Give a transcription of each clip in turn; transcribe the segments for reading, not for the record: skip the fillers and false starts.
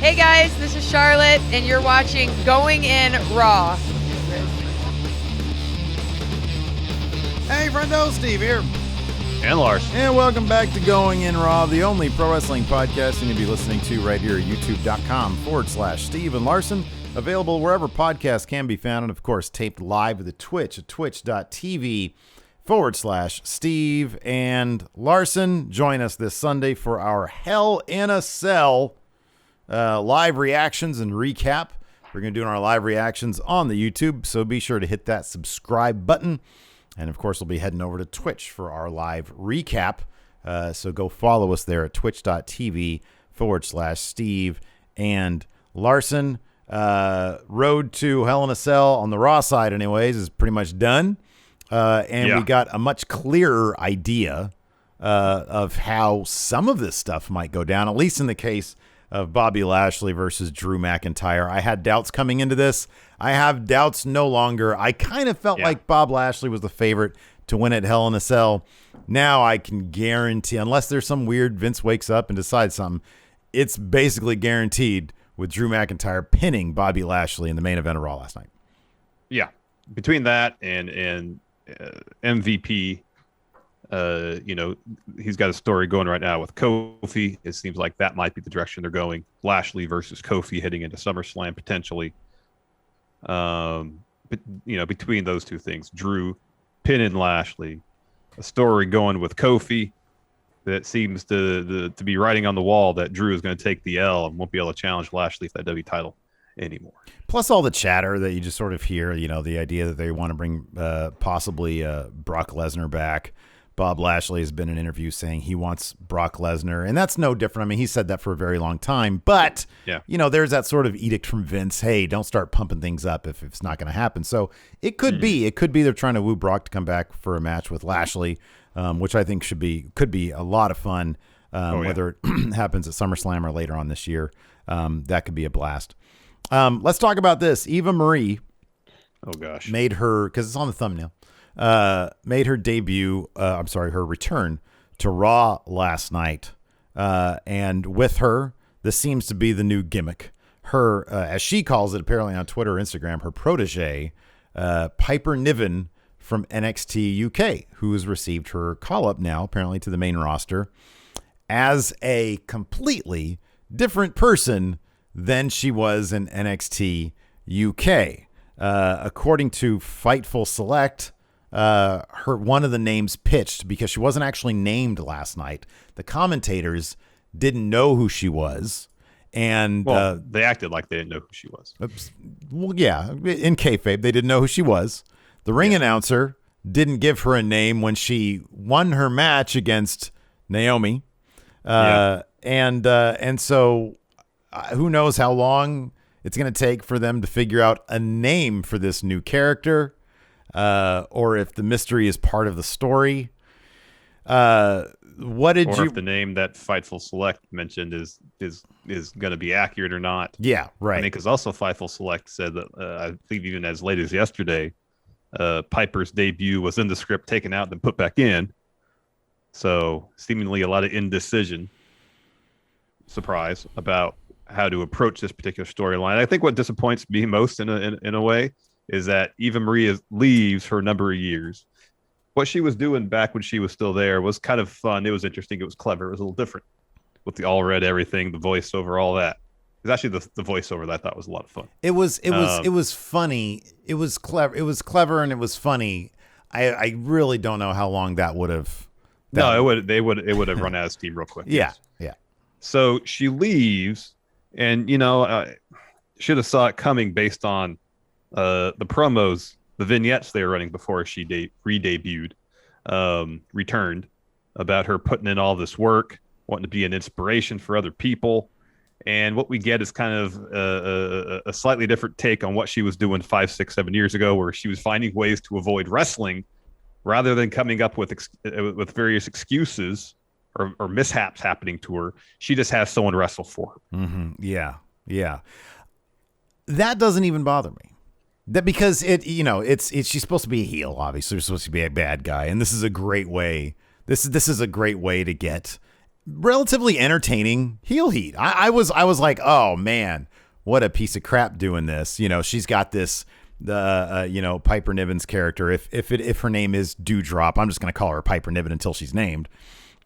Hey guys, this is Charlotte, and you're watching Going In Raw. Hey, Friendo, Steve here. And Larson. And welcome back to Going In Raw, the only pro wrestling podcast you're going to be listening to right here at youtube.com/Steve and Larson. Available wherever podcasts can be found, and of course, taped live at the Twitch at twitch.tv/Steve and Larson. Join us this Sunday for our Hell in a Cell live reactions and recap. We're going to do our live reactions on the YouTube, so be sure to hit that subscribe button. And, of course, we'll be heading over to Twitch for our live recap. So go follow us there at twitch.tv/Steve and Larson. Road to Hell in a Cell on the Raw side, anyways, is pretty much done. We got a much clearer idea of how some of this stuff might go down, at least in the case of Bobby Lashley versus Drew McIntyre. I had doubts coming into this. I have doubts no longer. I kind of felt like Bob Lashley was the favorite to win at Hell in a Cell. Now I can guarantee, unless there's some weird Vince wakes up and decides something, it's basically guaranteed with Drew McIntyre pinning Bobby Lashley in the main event of Raw last night. Yeah. Between that and MVP, he's got a story going right now with Kofi. It seems like that might be the direction they're going. Lashley versus Kofi heading into SummerSlam potentially. But between those two things, Drew pinning Lashley, a story going with Kofi that seems to be writing on the wall that Drew is going to take the L and won't be able to challenge Lashley for that W title anymore. Plus all the chatter that you just sort of hear, the idea that they want to bring possibly Brock Lesnar back. Bob Lashley has been in an interview saying he wants Brock Lesnar, and that's no different. I mean, he said that for a very long time, but, there's that sort of edict from Vince, hey, don't start pumping things up if it's not going to happen. So it could be they're trying to woo Brock to come back for a match with Lashley, which I think could be a lot of fun, whether it happens at SummerSlam or later on this year. That could be a blast. Let's talk about this. Eva Marie made her, because it's on the thumbnail, made her debut, her return to Raw last night. And with her, this seems to be the new gimmick. Her, as she calls it apparently on Twitter or Instagram, her protege, Piper Niven from NXT UK, who has received her call-up now, apparently, to the main roster as a completely different person than she was in NXT UK. According to Fightful Select, one of the names pitched, because she wasn't actually named last night, the commentators didn't know who she was, and they acted like they didn't know who she was. Well, yeah, in kayfabe, they didn't know who she was. The ring announcer didn't give her a name when she won her match against Naomi, and so who knows how long it's going to take for them to figure out a name for this new character. Or if the mystery is part of the story. If the name that Fightful Select mentioned is going to be accurate or not? Yeah, right. I mean, because also Fightful Select said that I believe even as late as yesterday, Piper's debut was in the script, taken out, then put back in. So seemingly a lot of indecision, surprise about how to approach this particular storyline. I think what disappoints me most in a way is that Eva Marie leaves for a number of years. What she was doing back when she was still there was kind of fun. It was interesting. It was clever. It was a little different with the all red everything, the voiceover, all that. It was actually the voiceover that I thought was a lot of fun. It was funny. It was clever. It was clever and it was funny. I really don't know how long that would have. It would have run out of steam real quick. Yeah. So she leaves, and should have saw it coming based on the promos, the vignettes they were running before she re-debuted, returned, about her putting in all this work, wanting to be an inspiration for other people. And what we get is kind of a slightly different take on what she was doing 5, 6, 7 years ago, where she was finding ways to avoid wrestling rather than coming up with various excuses or mishaps happening to her. She just has someone wrestle for her. Mm-hmm. Yeah. That doesn't even bother me. That because she's supposed to be a heel, obviously. She's supposed to be a bad guy, and this is a great way. This is a great way to get relatively entertaining heel heat. I was like, oh man, what a piece of crap doing this. You know, she's got this, Piper Niven's character. If her name is Dewdrop, I'm just going to call her Piper Niven until she's named.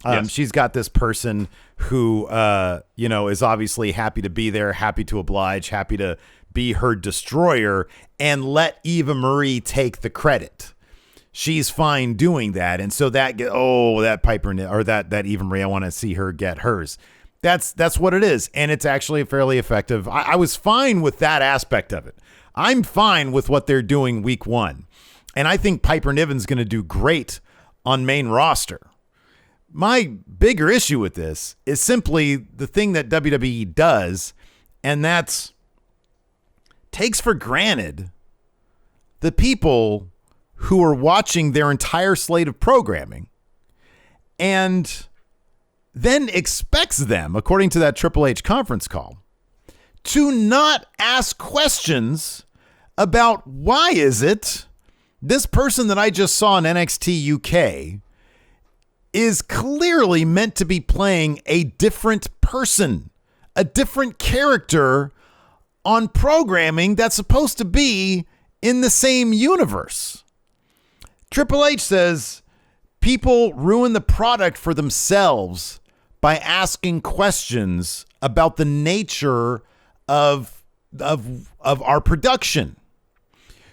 Yes. She's got this person who, is obviously happy to be there, happy to oblige, happy to be her destroyer, and let Eva Marie take the credit. She's fine doing that, and so that Piper or that Eva Marie, I want to see her get hers. That's what it is, and it's actually fairly effective. I was fine with that aspect of it. I'm fine with what they're doing week 1, and I think Piper Niven's going to do great on main roster. My bigger issue with this is simply the thing that WWE does, and that's takes for granted the people who are watching their entire slate of programming and then expects them, according to that Triple H conference call, to not ask questions about why is it this person that I just saw in NXT UK is clearly meant to be playing a different person, a different character on programming that's supposed to be in the same universe. Triple H says people ruin the product for themselves by asking questions about the nature of our production.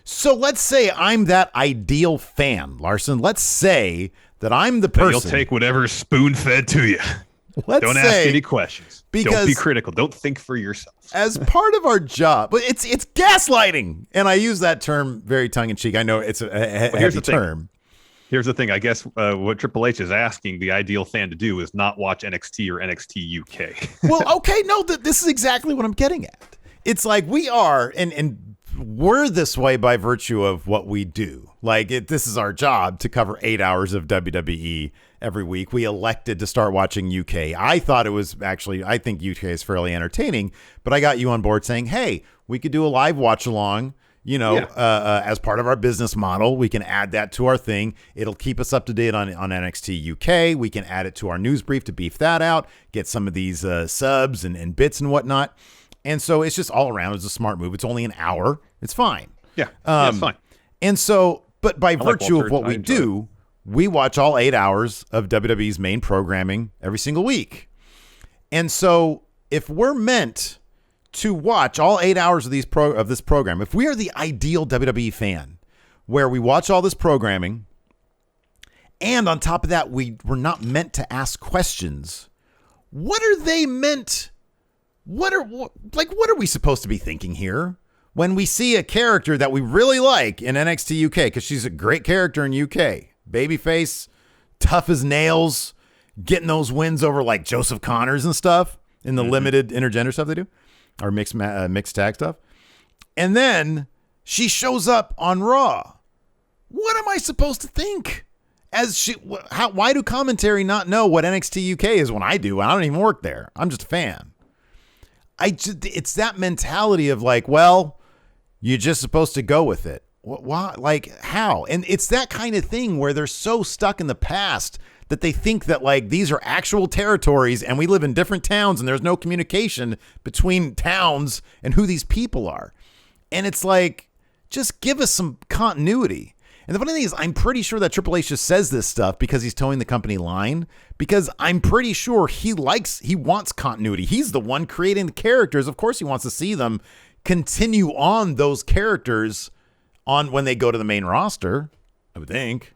So let's say I'm that ideal fan, Larson. Let's say that I'm the person. You'll take whatever's spoon-fed to you. Don't ask any questions. Don't be critical. Don't think for yourself. As part of our job, but it's gaslighting, and I use that term very tongue-in-cheek. I know it's a heavy term. Here's the thing. I guess what Triple H is asking the ideal fan to do is not watch NXT or NXT UK. Well, okay, no, this is exactly what I'm getting at. It's like we are, and we're this way by virtue of what we do. Like this is our job to cover 8 hours of WWE every week. We elected to start watching UK. I thought it was actually, I think UK is fairly entertaining, but I got you on board saying, hey, we could do a live watch along, as part of our business model. We can add that to our thing. It'll keep us up to date on NXT UK. We can add it to our news brief to beef that out, get some of these subs and bits and whatnot. And so it's just all around. It's a smart move. It's only an hour. It's fine. Yeah, it's fine. And so, but by virtue of what we do, we watch all 8 hours of WWE's main programming every single week. And so if we're meant to watch all 8 hours of this program, if we are the ideal WWE fan where we watch all this programming, and on top of that, we're not meant to ask questions, what are they meant? What are we supposed to be thinking here when we see a character that we really like in NXT UK? Because she's a great character in UK. Babyface, tough as nails, getting those wins over like Joseph Connors and stuff in the limited intergender stuff they do, or mixed tag stuff. And then she shows up on Raw. What am I supposed to think? Why do commentary not know what NXT UK is when I do? I don't even work there. I'm just a fan. It's that mentality of like, well, you're just supposed to go with it. Why? Like how? And it's that kind of thing where they're so stuck in the past that they think that like these are actual territories and we live in different towns and there's no communication between towns and who these people are. And it's like, just give us some continuity. And the funny thing is, I'm pretty sure that Triple H just says this stuff because he's towing the company line, because I'm pretty sure he wants continuity. He's the one creating the characters. Of course, he wants to see them continue on those characters on when they go to the main roster, I would think.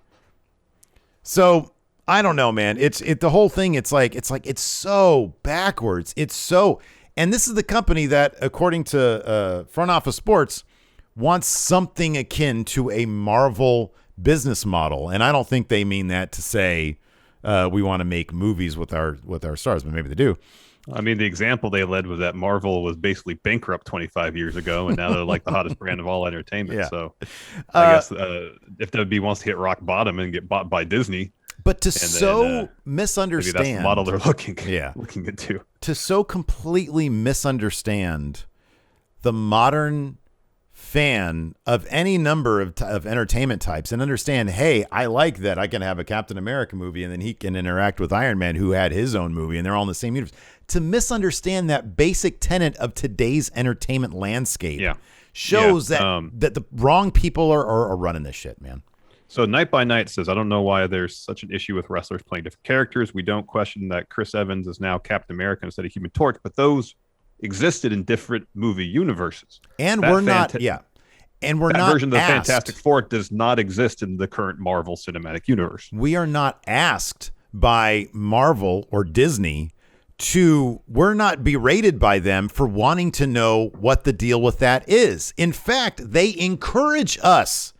So I don't know, man. The whole thing. It's so backwards. And this is the company that, according to Front Office Sports, wants something akin to a Marvel business model. And I don't think they mean that to say we want to make movies with our stars, but maybe they do. I mean, the example they led was that Marvel was basically bankrupt 25 years ago, and now they're like the hottest brand of all entertainment. Yeah. So I guess if WWE wants to hit rock bottom and get bought by Disney. But to misunderstand. Maybe that's the model they're looking into. To so completely misunderstand the modern fan of any number of entertainment types and understand, hey, I like that I can have a Captain America movie and then he can interact with Iron Man who had his own movie and they're all in the same universe. To misunderstand that basic tenet of today's entertainment landscape shows that the wrong people are running this shit, man. So Night by Night says, I don't know why there's such an issue with wrestlers playing different characters. We don't question that Chris Evans is now Captain America instead of Human Torch, but those existed in different movie universes. And we're not, and we're that not version of the asked, Fantastic Four does not exist in the current Marvel Cinematic Universe. We are not asked by Marvel or Disney we're not berated by them for wanting to know what the deal with that is. In fact, they encourage us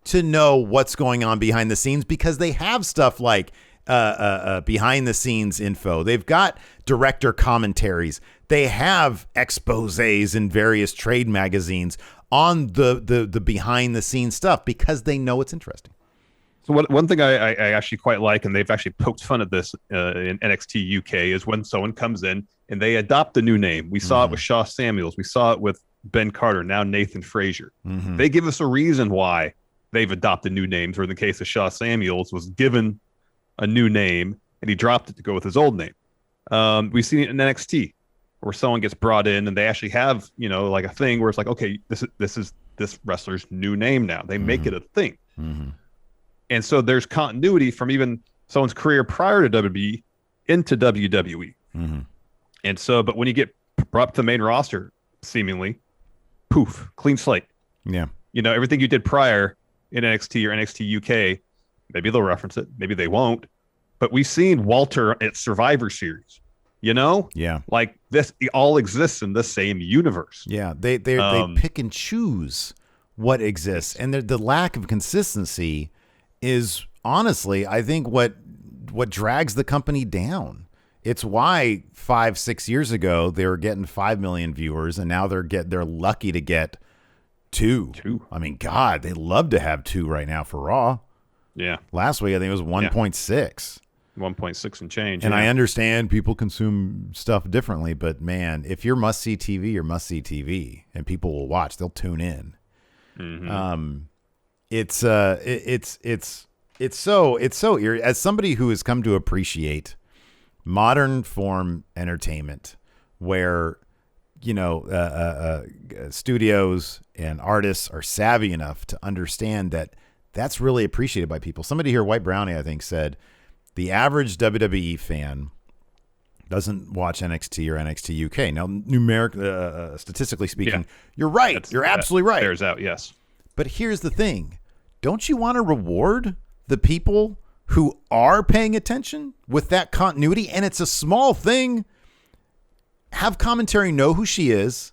to know what's going on behind the scenes because they have stuff like behind the scenes info. They've got director commentaries. They have exposés in various trade magazines on the behind the scenes stuff because they know it's interesting. So one thing I actually quite like, and they've actually poked fun at this in NXT UK, is when someone comes in and they adopt a new name. We saw it with Shaw Samuels. We saw it with Ben Carter, now Nathan Frazier. They give us a reason why they've adopted new names, or in the case of Shaw Samuels, was given a new name and he dropped it to go with his old name. We've seen it in NXT where someone gets brought in and they actually have, like a thing where it's like, okay, this is this wrestler's new name now. They make it a thing. And so there's continuity from even someone's career prior to WWE into WWE. And so, but when you get brought up to the main roster, seemingly, poof, clean slate. Yeah. Everything you did prior in NXT or NXT UK, maybe they'll reference it, maybe they won't. But we've seen Walter at Survivor Series, Yeah. Like this, it all exists in the same universe. Yeah. They pick and choose what exists. And the lack of consistency is honestly, I think what drags the company down. It's why 5-6 years ago they were getting 5 million viewers, and now they're lucky to get 2. I mean, God, they love to have 2 right now for Raw. Yeah. Last week I think it was 1.6. 1.6 and change. And I understand people consume stuff differently, but man, if you're must see TV, you're must see TV, and people will watch. They'll tune in. It's so eerie. As somebody who has come to appreciate modern form entertainment, where studios and artists are savvy enough to understand that that's really appreciated by people. Somebody here, White Brownie, I think, said the average WWE fan doesn't watch NXT or NXT UK. Now, statistically speaking, you're right. You're absolutely right. Bears out, yes. But here's the thing. Don't you want to reward the people who are paying attention with that continuity? And it's a small thing. Have commentary know who she is,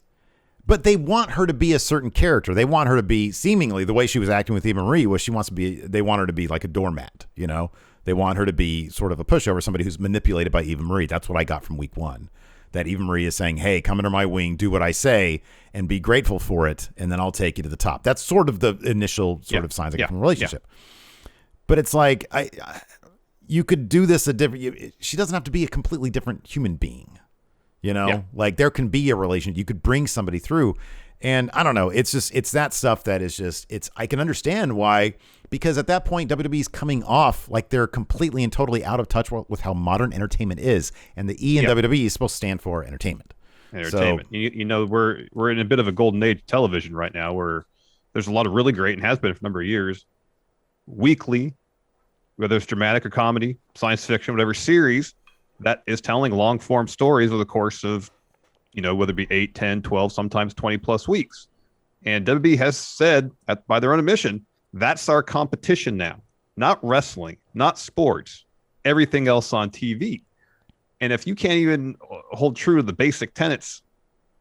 but they want her to be a certain character. They want her to be seemingly the way she was acting with Eva Marie was they want her to be like a doormat, They want her to be sort of a pushover, somebody who's manipulated by Eva Marie. That's what I got from week 1. That Eva Marie is saying, hey, come under my wing, do what I say, and be grateful for it, and then I'll take you to the top. That's sort of the initial sort of signs I get from a relationship. But it's like, you could do this she doesn't have to be a completely different human being. Like there can be a relationship. You could bring somebody through. And I don't know. It's that stuff that is I can understand why, because at that point, WWE's coming off like they're completely and totally out of touch with how modern entertainment is. And the E in WWE is supposed to stand for entertainment. Entertainment. So, we're in a bit of a golden age of television right now where there's a lot of really great, and has been for a number of years, weekly, whether it's dramatic or comedy, science fiction, whatever series that is telling long form stories over the course of, whether it be 8, 10, 12, sometimes 20 plus weeks. And WWE has said by their own admission, that's our competition now, not wrestling, not sports, everything else on TV. And if you can't even hold true to the basic tenets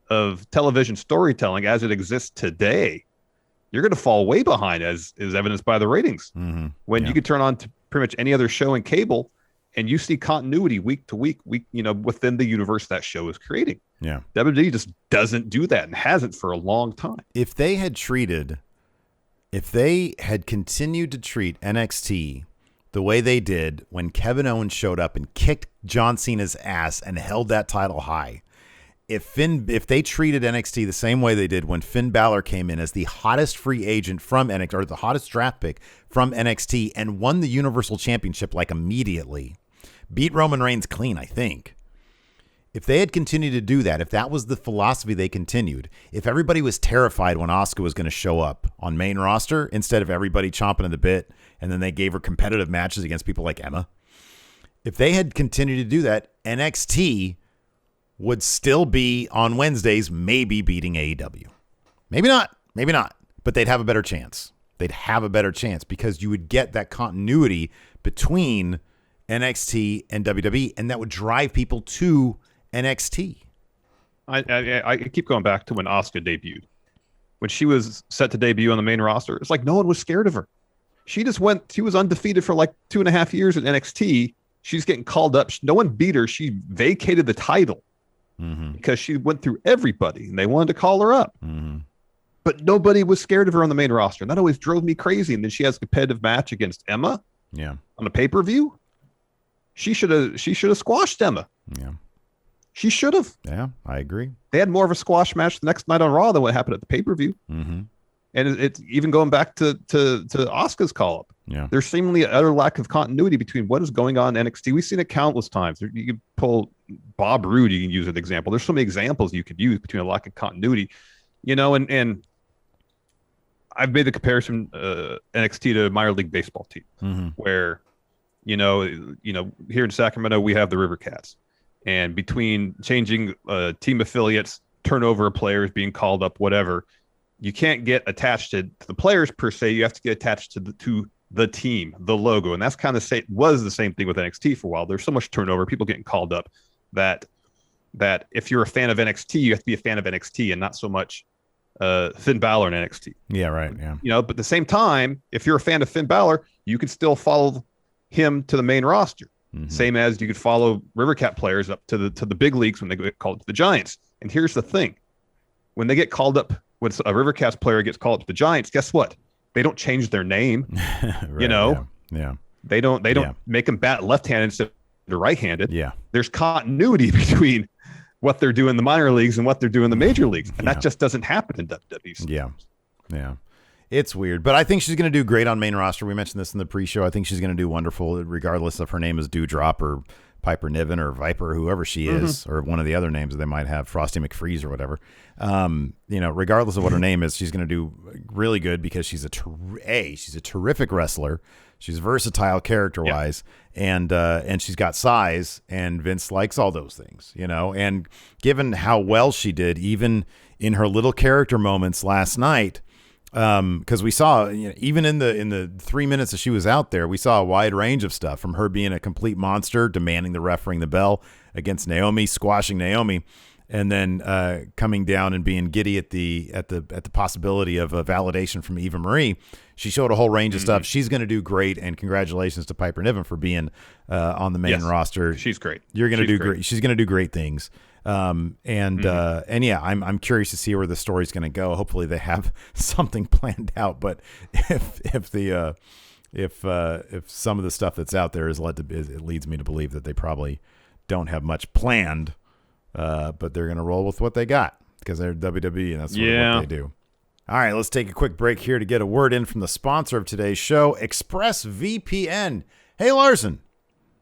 of television storytelling as it exists today, you're going to fall way behind, as is evidenced by the ratings. When you could turn on to pretty much any other show in cable and you see continuity week to week, within the universe that show is creating. Yeah. WWE just doesn't do that and hasn't for a long time. If they had continued to treat NXT the way they did when Kevin Owens showed up and kicked John Cena's ass and held that title high, if they treated NXT the same way they did when Finn Balor came in as the hottest free agent from NXT, or the hottest draft pick from NXT, and won the Universal Championship like immediately, beat Roman Reigns clean, I think. If they had continued to do that, if that was the philosophy they continued, if everybody was terrified when Asuka was going to show up on main roster instead of everybody chomping at the bit, and then they gave her competitive matches against people like Emma, if they had continued to do that, NXT would still be on Wednesdays, maybe beating AEW. Maybe not, but they'd have a better chance. They'd have a better chance because you would get that continuity between NXT and WWE, and that would drive people to NXT. I keep going back to when Asuka debuted. When she was set to debut on the main roster, it's like no one was scared of her. She was undefeated for like 2.5 years at NXT. She's getting called up. No one beat her. She vacated the title because she went through everybody and they wanted to call her up. But nobody was scared of her on the main roster. And that always drove me crazy. And then she has a competitive match against Emma on a pay-per-view. She should have squashed Emma. Yeah. She should have. Yeah, I agree. They had more of a squash match the next night on Raw than what happened at the pay-per-view. And it's even going back to Asuka's call-up. Yeah. There's seemingly an utter lack of continuity between what is going on in NXT. We've seen it countless times. You can pull Bob Roode, you can use as an example. There's so many examples you could use between a lack of continuity. And I've made the comparison NXT to a minor league baseball team where, here in Sacramento, we have the River Cats. And between changing team affiliates, turnover of players being called up, whatever, you can't get attached to the players per se. You have to get attached to the team, the logo. And that's kind of was the same thing with NXT for a while. There's so much turnover, people getting called up that if you're a fan of NXT, you have to be a fan of NXT and not so much Finn Balor in NXT. Yeah, right. Yeah. But at the same time, if you're a fan of Finn Balor, you can still follow him to the main roster. Same as you could follow River Cat players up to the big leagues when they get called to the Giants. And here's the thing. When they get called up, when a River Cats player gets called up to the Giants, guess what? They don't change their name. Right, Yeah. They don't make them bat left-handed instead of right-handed. Yeah. There's continuity between what they're doing in the minor leagues and what they're doing in the major leagues. And that just doesn't happen in WWE. Yeah. It's weird, but I think she's going to do great on main roster. We mentioned this in the pre-show. I think she's going to do wonderful, regardless if her name is Dewdrop or Piper Niven or Viper, whoever she is, or one of the other names that they might have, Frosty McFreeze or whatever. Regardless of what her name is, she's going to do really good because she's she's a terrific wrestler. She's versatile character-wise, and she's got size, and Vince likes all those things, And given how well she did, even in her little character moments last night, because we saw, even in the 3 minutes that she was out there, we saw a wide range of stuff, from her being a complete monster, demanding the ref ring the bell against Naomi, squashing Naomi, and then coming down and being giddy at the possibility of a validation from Eva Marie. She showed a whole range of stuff. She's going to do great, and congratulations to Piper Niven for being on the main roster. She's great. You're going to do great. She's going to do great things. I'm curious to see where the story's going to go. Hopefully they have something planned out, but if some of the stuff that's out there it leads me to believe that they probably don't have much planned, but they're going to roll with what they got because they're WWE and that's sort of what they do. All right, let's take a quick break here to get a word in from the sponsor of today's show, ExpressVPN. Hey, Larson.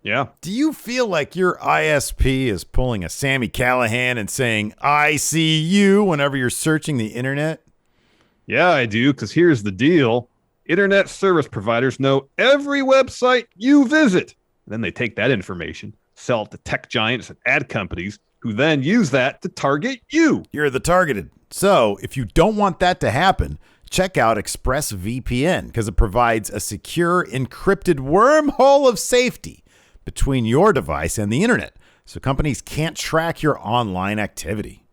Yeah. Do you feel like your ISP is pulling a Sammy Callahan and saying, I see you whenever you're searching the internet? Yeah, I do, because here's the deal. Internet service providers know every website you visit. Then they take that information, sell it to tech giants and ad companies, who then use that to target you. You're the targeted. So if you don't want that to happen, check out ExpressVPN, because it provides a secure, encrypted wormhole of safety between your device and the internet, so companies can't track your online activity.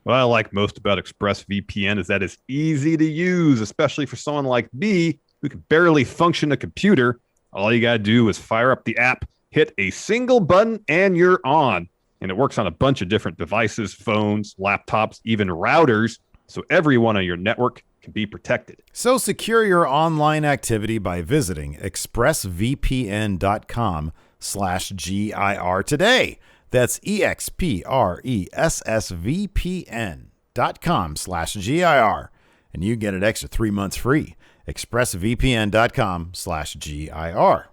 What I like most about ExpressVPN is that it's easy to use, especially for someone like me who can barely function a computer. All you got to do is fire up the app, hit a single button, and you're on. And it works on a bunch of different devices, phones, laptops, even routers, so everyone on your network can be protected. So secure your online activity by visiting expressvpn.com/GIR today. That's expressvpn.com/GIR, and you get an extra 3 months free. expressvpn.com/GIR.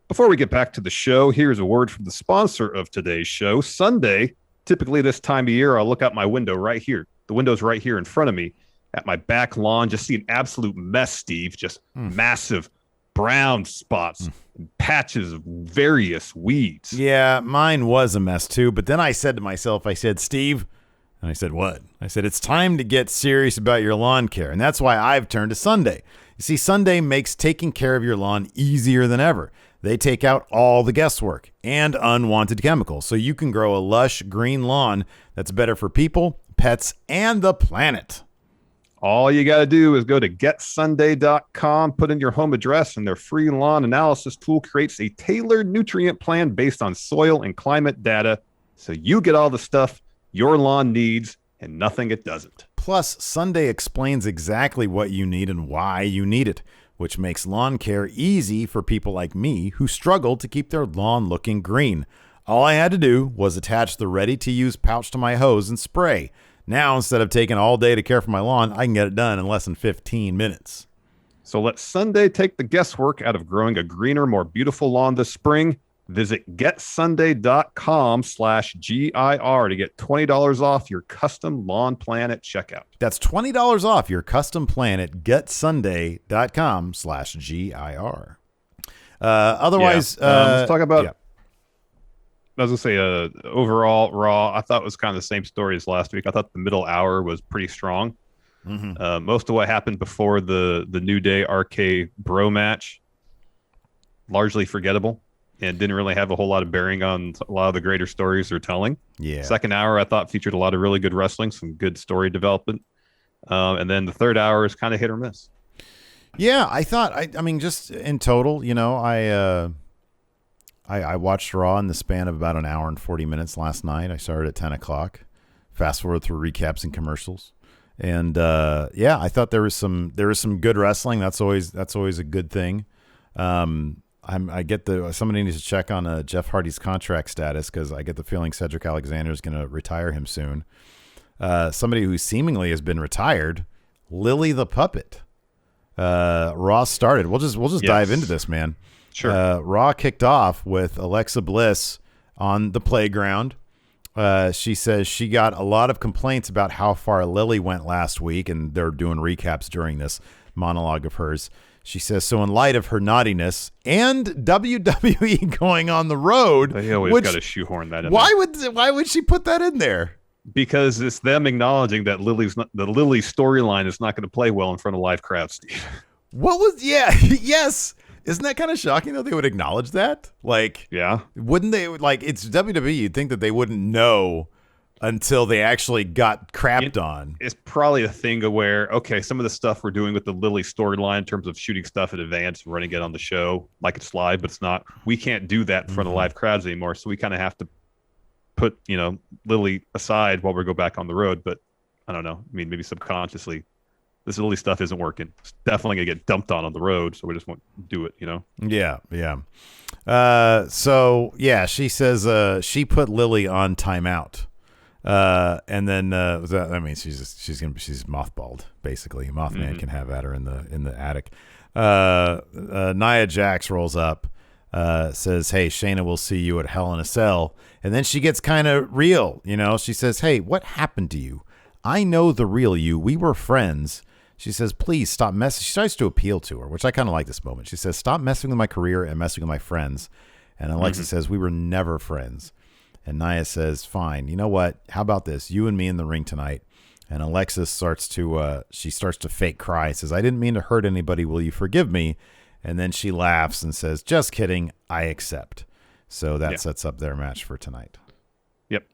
Before we get back to the show, here's a word from the sponsor of today's show. Sunday, typically this time of year, I'll look out my window right here. The window's right here in front of me at my back lawn. Just see an absolute mess, Steve. Just massive brown spots and patches of various weeds. Yeah, mine was a mess too. But then I said to myself, I said, Steve, and I said, what? I said, it's time to get serious about your lawn care. And that's why I've turned to Sunday. You see, Sunday makes taking care of your lawn easier than ever. They take out all the guesswork and unwanted chemicals, so you can grow a lush green lawn that's better for people, pets, and the planet. All you got to do is go to getsunday.com, put in your home address, and their free lawn analysis tool creates a tailored nutrient plan based on soil and climate data, so you get all the stuff your lawn needs and nothing it doesn't. Plus, Sunday explains exactly what you need and why you need it, which makes lawn care easy for people like me who struggle to keep their lawn looking green. All I had to do was attach the ready-to-use pouch to my hose and spray. Now, instead of taking all day to care for my lawn, I can get it done in less than 15 minutes. So let Sunday take the guesswork out of growing a greener, more beautiful lawn this spring. Visit getsunday.com/GIR to get $20 off your custom lawn plan at checkout. That's $20 off your custom plan at getsunday.com/GIR. Otherwise, let's talk about. Yeah. I was gonna say, overall Raw, I thought it was kind of the same story as last week. I thought the middle hour was pretty strong. Most of what happened before the New Day RKBro match, largely forgettable, and didn't really have a whole lot of bearing on a lot of the greater stories they're telling. Yeah. Second hour, I thought featured a lot of really good wrestling, some good story development, and then the third hour is kind of hit or miss. Yeah, I thought. I mean, just in total, I watched Raw in the span of about an hour and 40 minutes last night. I started at 10 o'clock. Fast forward through recaps and commercials, and I thought there was some good wrestling. That's always a good thing. I get somebody needs to check on Jeff Hardy's contract status, because I get the feeling Cedric Alexander is going to retire him soon. Somebody who seemingly has been retired, Lily the Puppet. Raw started. We'll just dive into this, man. Sure. Raw kicked off with Alexa Bliss on the playground. She says she got a lot of complaints about how far Lily went last week, and they're doing recaps during this monologue of hers. She says, so in light of her naughtiness and WWE going on the road, They always got to shoehorn that in. why would she put that in there? Because it's them acknowledging that the Lily storyline is not going to play well in front of live crowds, Steve. Yes. Isn't that kind of shocking that they would acknowledge that? Like, Yeah. wouldn't they, like, it's WWE, you'd think that they wouldn't know until they actually got crapped on. It's probably a thing of where, okay, some of the stuff we're doing with the Lily storyline in terms of shooting stuff in advance and running it on the show, like it's live, but it's not. We can't do that in front of live crowds anymore, so we kind of have to put, Lily aside while we go back on the road. But I don't know. I mean, maybe subconsciously, this Lily stuff isn't working. It's definitely going to get dumped on the road, so we just won't do it, Yeah. She says she put Lily on timeout. And then she's mothballed, basically. Mothman can have at her in the attic. Nia Jax rolls up, says, hey, Shayna will see you at Hell in a Cell. And then she gets kind of real, She says, hey, what happened to you? I know the real you. We were friends. She says, please stop messing. She starts to appeal to her, which I kind of like this moment. She says, stop messing with my career and messing with my friends. And Alexa says, we were never friends. And Nia says, fine. You know what? How about this? You and me in the ring tonight. And Alexa starts to fake cry. Says, I didn't mean to hurt anybody. Will you forgive me? And then she laughs and says, just kidding. I accept. So that sets up their match for tonight. Yep.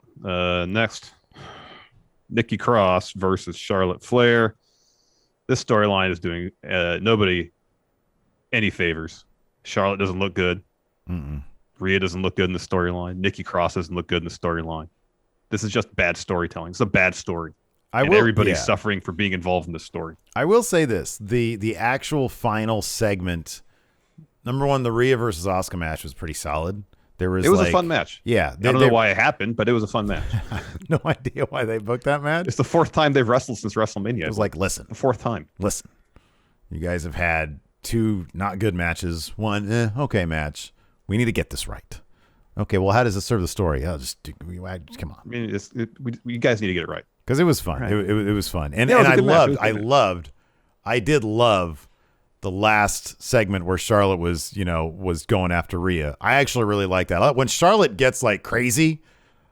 Next, Nikki Cross versus Charlotte Flair. This storyline is doing nobody any favors. Charlotte doesn't look good. Rhea doesn't look good in the storyline. Nikki Cross doesn't look good in the storyline. This is just bad storytelling. It's a bad story. Everybody's suffering for being involved in this story. I will say this. The actual final segment, number one, the Rhea versus Asuka match was pretty solid. There it was a fun match. Yeah. I don't know why it happened, but it was a fun match. I have no idea why they booked that match. It's the fourth time they've wrestled since WrestleMania. It was like, listen. The fourth time. Listen. You guys have had 2 not good matches, 1 okay match. We need to get this right. Okay, well, how does this serve the story? Come on. I mean, you guys need to get it right. Because it was fun. Right. It was fun. And, Yeah, and I did love the last segment where Charlotte was going after Rhea. I actually really like that. When Charlotte gets like crazy,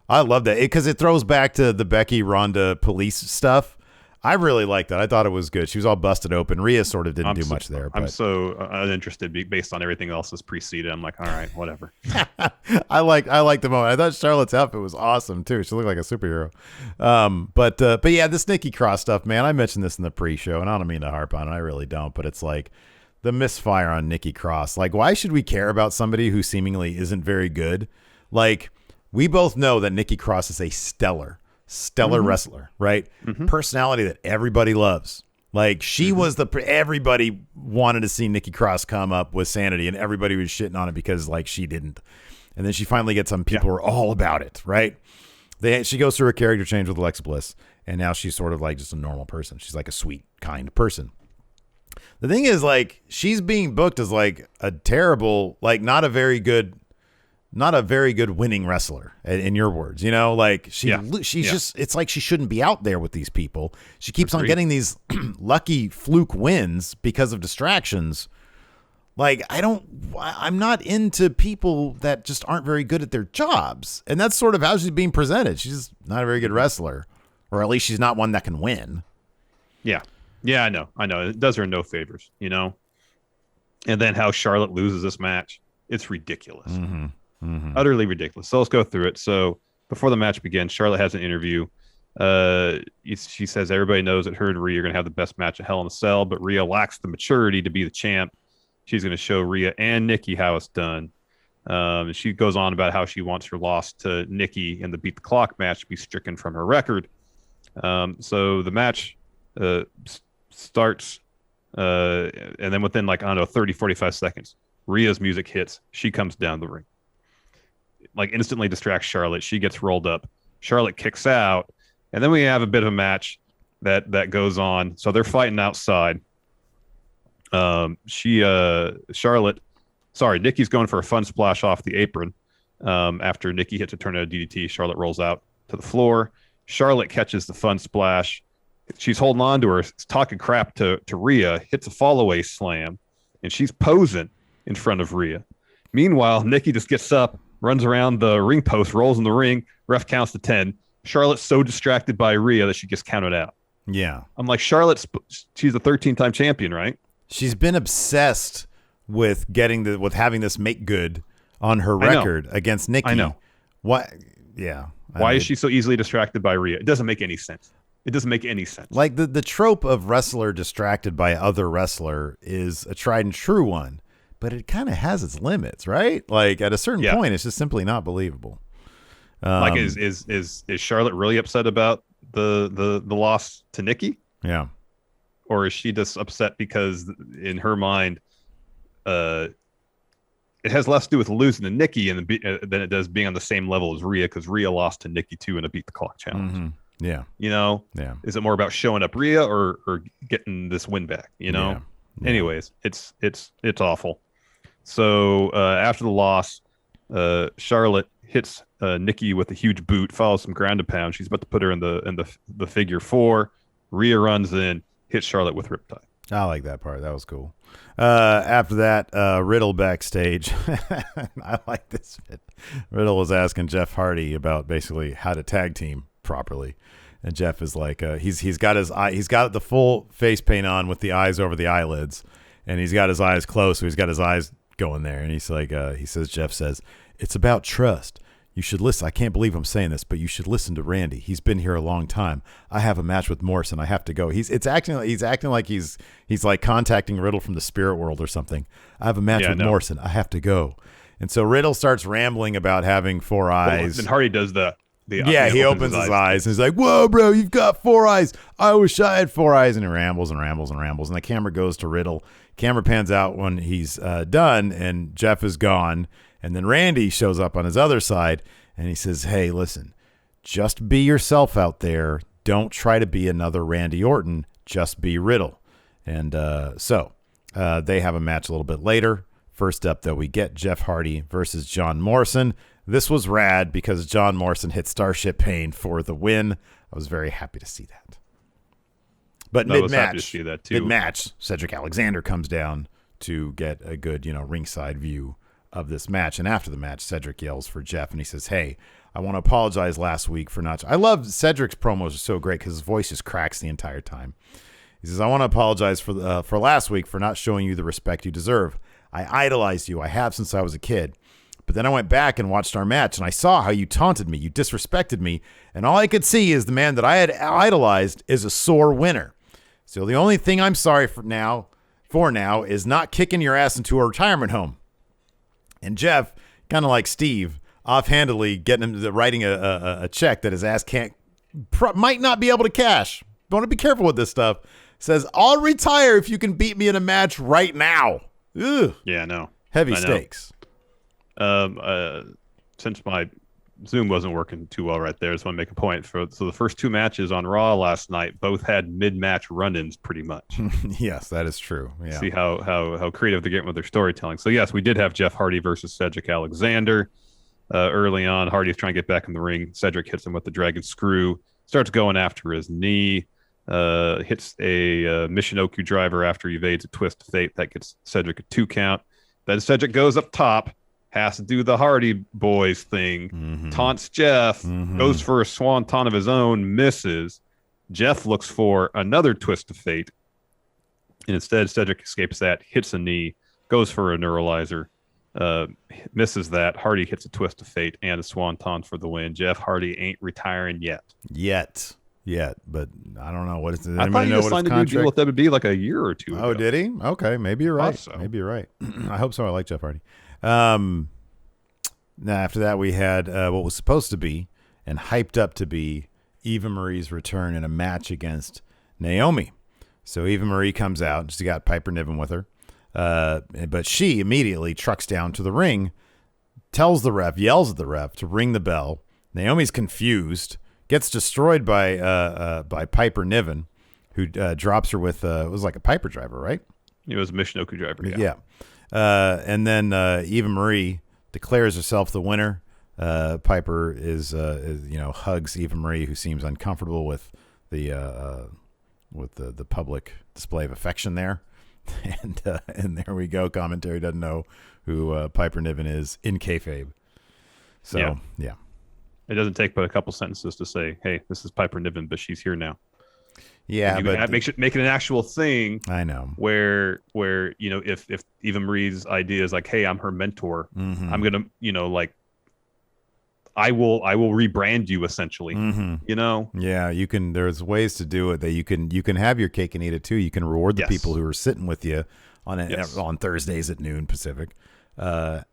I love that because it throws back to the Becky Ronda police stuff. I really liked that. I thought it was good. She was all busted open. Rhea sort of didn't do much there. But. I'm so uninterested based on everything else that's preceded. I'm like, all right, whatever. I like the moment. I thought Charlotte's outfit was awesome too. She looked like a superhero. But yeah, this Nikki Cross stuff, man. I mentioned this in the pre-show, and I don't mean to harp on it. I really don't. But it's like the misfire on Nikki Cross. Like, why should we care about somebody who seemingly isn't very good? Like, we both know that Nikki Cross is a stellar wrestler, right? Personality that everybody loves. Like she was everybody wanted to see Nikki Cross come up with Sanity, and everybody was shitting on it because like she didn't. And then she finally gets some people who are all about it, right? She goes through a character change with Alexa Bliss, and now she's sort of like just a normal person. She's like a sweet, kind person. The thing is, like, she's being booked as like a terrible, like not a very good winning wrestler, in your words, like she's just, it's like she shouldn't be out there with these people. She keeps on getting these lucky fluke wins because of distractions. Like, I'm not into people that just aren't very good at their jobs. And that's sort of how she's being presented. She's not a very good wrestler, or at least she's not one that can win. Yeah. Yeah, I know. It does her no favors, And then how Charlotte loses this match. It's ridiculous. Utterly ridiculous. So let's go through it. So before the match begins, Charlotte has an interview. She says everybody knows that her and Rhea are going to have the best match at Hell in a Cell, but Rhea lacks the maturity to be the champ. She's going to show Rhea and Nikki how it's done. She goes on about how she wants her loss to Nikki in the Beat the Clock match to be stricken from her record. So the match starts, and then within 30, 45 seconds, Rhea's music hits. She comes down the ring. Like instantly distracts Charlotte. She gets rolled up. Charlotte kicks out, and then we have a bit of a match that goes on. So they're fighting outside. Nikki's going for a fun splash off the apron. After Nikki hits a tornado DDT, Charlotte rolls out to the floor. Charlotte catches the fun splash. She's holding on to her, talking crap to Rhea. Hits a fallaway slam, and she's posing in front of Rhea. Meanwhile, Nikki just gets up, runs around the ring post, rolls in the ring. Ref counts to 10. Charlotte's so distracted by Rhea that she gets counted out. Yeah. I'm like, she's a 13-time champion, right? She's been obsessed with having this make good on her record against Nikki. I know. What? Yeah. Why is she so easily distracted by Rhea? It doesn't make any sense. Like the trope of wrestler distracted by other wrestler is a tried and true one. But it kind of has its limits, right? Like at a certain point, it's just simply not believable. Is Charlotte really upset about the loss to Nikki? Yeah. Or is she just upset because in her mind, it has less to do with losing to Nikki than it does being on the same level as Rhea, because Rhea lost to Nikki too in a Beat the Clock challenge. Mm-hmm. Yeah. Yeah. Is it more about showing up Rhea or getting this win back? Yeah. Anyways, it's awful. So after the loss, Charlotte hits Nikki with a huge boot, follows some ground and pound. She's about to put her in the figure 4. Rhea runs in, hits Charlotte with Riptide. I like that part. That was cool. After that, Riddle backstage. I like this bit. Riddle was asking Jeff Hardy about basically how to tag team properly. And Jeff is like, he's got the full face paint on with the eyes over the eyelids, and he's got his eyes closed, so he's got his eyes going there. And he's like, Jeff says, it's about trust. You should listen. I can't believe I'm saying this, but you should listen to Randy. He's been here a long time. I have a match with Morrison. I have to go. He's acting like he's like contacting Riddle from the spirit world or something. I have a match with Morrison. I have to go. And so Riddle starts rambling about having 4 eyes. And Hardy does he opens his eyes and he's like, whoa, bro, you've got 4 eyes. I wish I had 4 eyes. And he rambles and rambles and rambles. And the camera goes to Riddle. Camera pans out when he's done, and Jeff is gone. And then Randy shows up on his other side, and he says, hey, listen, just be yourself out there. Don't try to be another Randy Orton. Just be Riddle. And so they have a match a little bit later. First up, though, we get Jeff Hardy versus John Morrison. This was rad because John Morrison hit Starship Pain for the win. I was very happy to see that. But mid-match, Cedric Alexander comes down to get a good, ringside view of this match. And after the match, Cedric yells for Jeff, and he says, hey, I want to apologize last week for not... I love Cedric's promos are so great because his voice just cracks the entire time. He says, I want to apologize for last week for not showing you the respect you deserve. I idolized you. I have since I was a kid. But then I went back and watched our match, and I saw how you taunted me. You disrespected me. And all I could see is the man that I had idolized is a sore winner. So the only thing I'm sorry for now is not kicking your ass into a retirement home. And Jeff, kind of like Steve, offhandedly getting him to writing a check that his ass might not be able to cash. Want to be careful with this stuff. Says, I'll retire if you can beat me in a match right now. Ugh. Yeah, no. Heavy stakes. Since my Zoom wasn't working too well right there, I just want to make a point. So the first two matches on Raw last night both had mid-match run-ins pretty much. Yes, that is true. Yeah. See how creative they're getting with their storytelling. So yes, we did have Jeff Hardy versus Cedric Alexander early on. Hardy's trying to get back in the ring. Cedric hits him with the dragon screw, starts going after his knee, hits a Michinoku driver after he evades a twist of fate. That gets Cedric a 2 count. Then Cedric goes up top, has to do the Hardy Boys thing, taunts Jeff, goes for a swanton of his own, misses. Jeff looks for another twist of fate, and instead Cedric escapes that, hits a knee, goes for a neuralizer, misses that. Hardy hits a twist of fate and a swanton for the win. Jeff Hardy ain't retiring yet. But I don't know what is. I thought he signed a new deal with WWE like a year or two ago. Oh, did he? Okay, maybe you're right. So. Maybe you're right. I hope so. I like Jeff Hardy. Now after that, we had what was supposed to be and hyped up to be Eva Marie's return in a match against Naomi. So Eva Marie comes out. She got Piper Niven with her, but she immediately trucks down to the ring, yells at the ref to ring the bell. Naomi's confused. Gets destroyed by Piper Niven, who drops her with it was like a Piper driver, right? It was a Michinoku driver. Yeah. And then Eva Marie declares herself the winner. Piper is hugs Eva Marie, who seems uncomfortable with the public display of affection there. And there we go. Commentary doesn't know who Piper Niven is in kayfabe. So yeah. It doesn't take but a couple sentences to say, hey, this is Piper Niven, but she's here now. Yeah, but make it an actual thing. I know where if Eva Marie's idea is like, hey, I'm her mentor, I'm gonna I will rebrand you essentially. Yeah, you can. There's ways to do it that you can have your cake and eat it too. You can reward the people who are sitting with you on Thursdays at noon Pacific.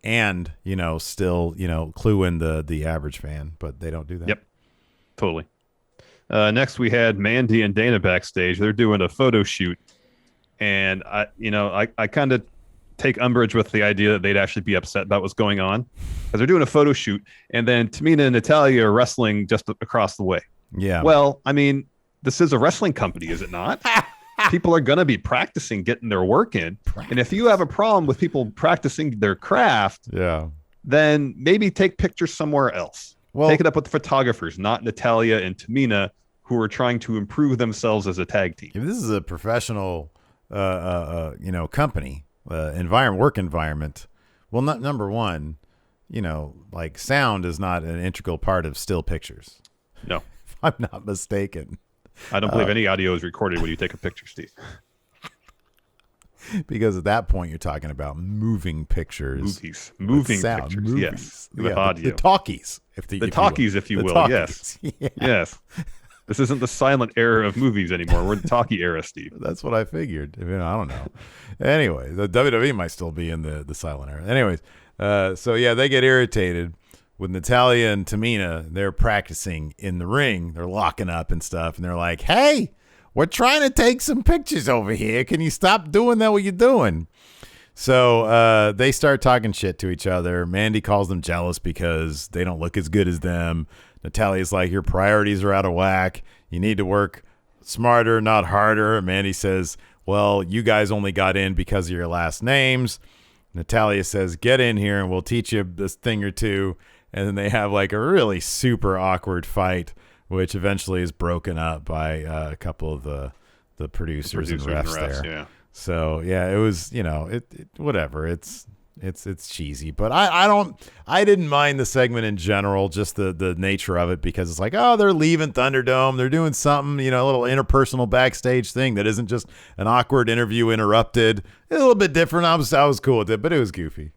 And still clue in the average fan, but they don't do that. Yep, totally. Next we had Mandy and Dana backstage. They're doing a photo shoot, and I kind of take umbrage with the idea that they'd actually be upset about what's going on, because they're doing a photo shoot, and then Tamina and Natalya are wrestling just across the way. Yeah. Well, I mean, this is a wrestling company, is it not? People are going to be practicing, getting their work in. And if you have a problem with people practicing their craft, then maybe take pictures somewhere else. Well, take it up with the photographers, not Natalya and Tamina, who are trying to improve themselves as a tag team. If this is a professional, company, work environment. Well, not number one, like sound is not an integral part of still pictures. No, if I'm not mistaken. I don't believe any audio is recorded when you take a picture, Steve. Because at that point, you're talking about moving pictures. Moving sound, pictures, movies. yes. The audio. The talkies, if you will. Yes. Yeah. Yes. This isn't the silent era of movies anymore. We're in the talkie era, Steve. That's what I figured. I don't know. Anyway, the WWE might still be in the silent era. Anyways, they get irritated with Natalya and Tamina. They're practicing in the ring. They're locking up and stuff. And they're like, hey, we're trying to take some pictures over here. Can you stop doing that? What you're doing? So they start talking shit to each other. Mandy calls them jealous because they don't look as good as them. Natalia's like, your priorities are out of whack. You need to work smarter, not harder. Mandy says, well, you guys only got in because of your last names. Natalya says, get in here and we'll teach you this thing or two. And then they have like a really super awkward fight, which eventually is broken up by a couple of the producers and refs there. Yeah. So yeah, it was, whatever. It's cheesy, but I didn't mind the segment in general, just the nature of it, because it's like, oh, they're leaving Thunderdome, they're doing something, a little interpersonal backstage thing that isn't just an awkward interview interrupted. A little bit different. I was cool with it, but it was goofy.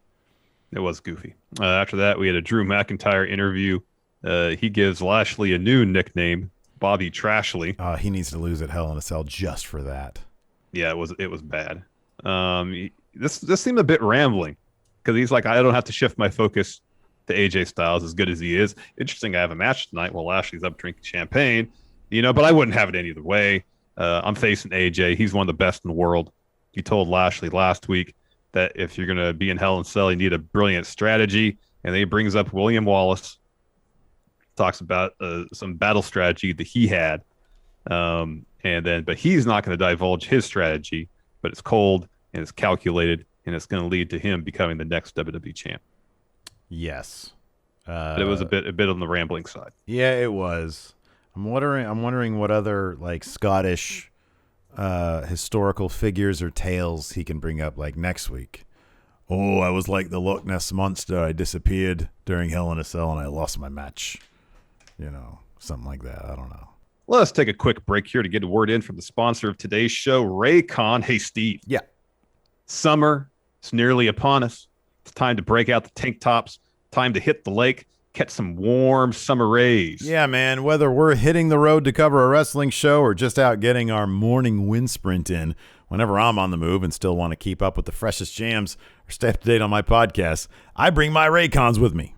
It was goofy. After that, we had a Drew McIntyre interview. He gives Lashley a new nickname, Bobby Trashley. He needs to lose at Hell in a Cell just for that. Yeah, it was bad. This seemed a bit rambling, because he's like, I don't have to shift my focus to AJ Styles, as good as he is. Interesting, I have a match tonight while Lashley's up drinking champagne, but I wouldn't have it any other way. I'm facing AJ. He's one of the best in the world. He told Lashley last week that if you're going to be in Hell in a Cell, you need a brilliant strategy. And then he brings up William Wallace, talks about some battle strategy that he had. But he's not going to divulge his strategy, but it's cold and it's calculated, and it's going to lead to him becoming the next WWE champ. Yes. But it was a bit on the rambling side. Yeah, it was. I'm wondering what other like Scottish historical figures or tales he can bring up like next week. Oh, I was like the Loch Ness Monster. I disappeared during Hell in a Cell and I lost my match. Something like that. I don't know. Let's take a quick break here to get a word in from the sponsor of today's show, Raycon. Hey, Steve. Yeah. Summer, it's nearly upon us. It's time to break out the tank tops. Time to hit the lake, catch some warm summer rays. Yeah, man. Whether we're hitting the road to cover a wrestling show or just out getting our morning wind sprint in, whenever I'm on the move and still want to keep up with the freshest jams or stay up to date on my podcasts, I bring my Raycons with me.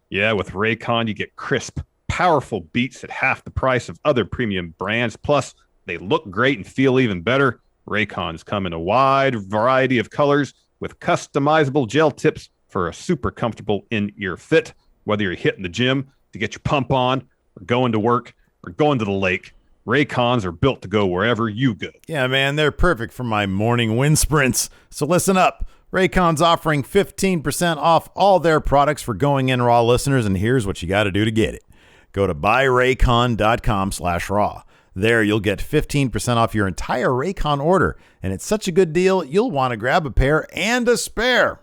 Yeah, with Raycon, you get crisp, powerful beats at half the price of other premium brands. Plus, they look great and feel even better. Raycons come in a wide variety of colors with customizable gel tips for a super comfortable in-ear fit. Whether you're hitting the gym to get your pump on, or going to work, or going to the lake, Raycons are built to go wherever you go. Yeah, man, they're perfect for my morning wind sprints. So listen up. Raycon's offering 15% off all their products for Going In Raw listeners, and here's what you got to do to get it. Go to buyraycon.com/raw. There, you'll get 15% off your entire Raycon order, and it's such a good deal, you'll want to grab a pair and a spare.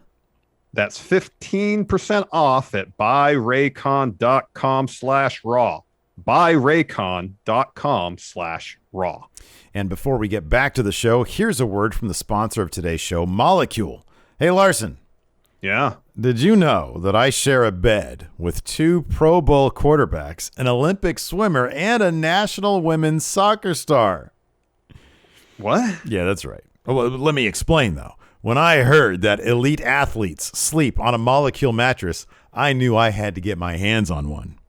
That's 15% off at buyraycon.com/raw. buyraycon.com/raw. And before we get back to the show, here's a word from the sponsor of today's show, Molecule. Hey, Larson. Yeah. Did you know that I share a bed with 2 Pro Bowl quarterbacks, an Olympic swimmer, and a national women's soccer star? What? Yeah, that's right. Well, let me explain, though. When I heard that elite athletes sleep on a Molecule mattress, I knew I had to get my hands on one.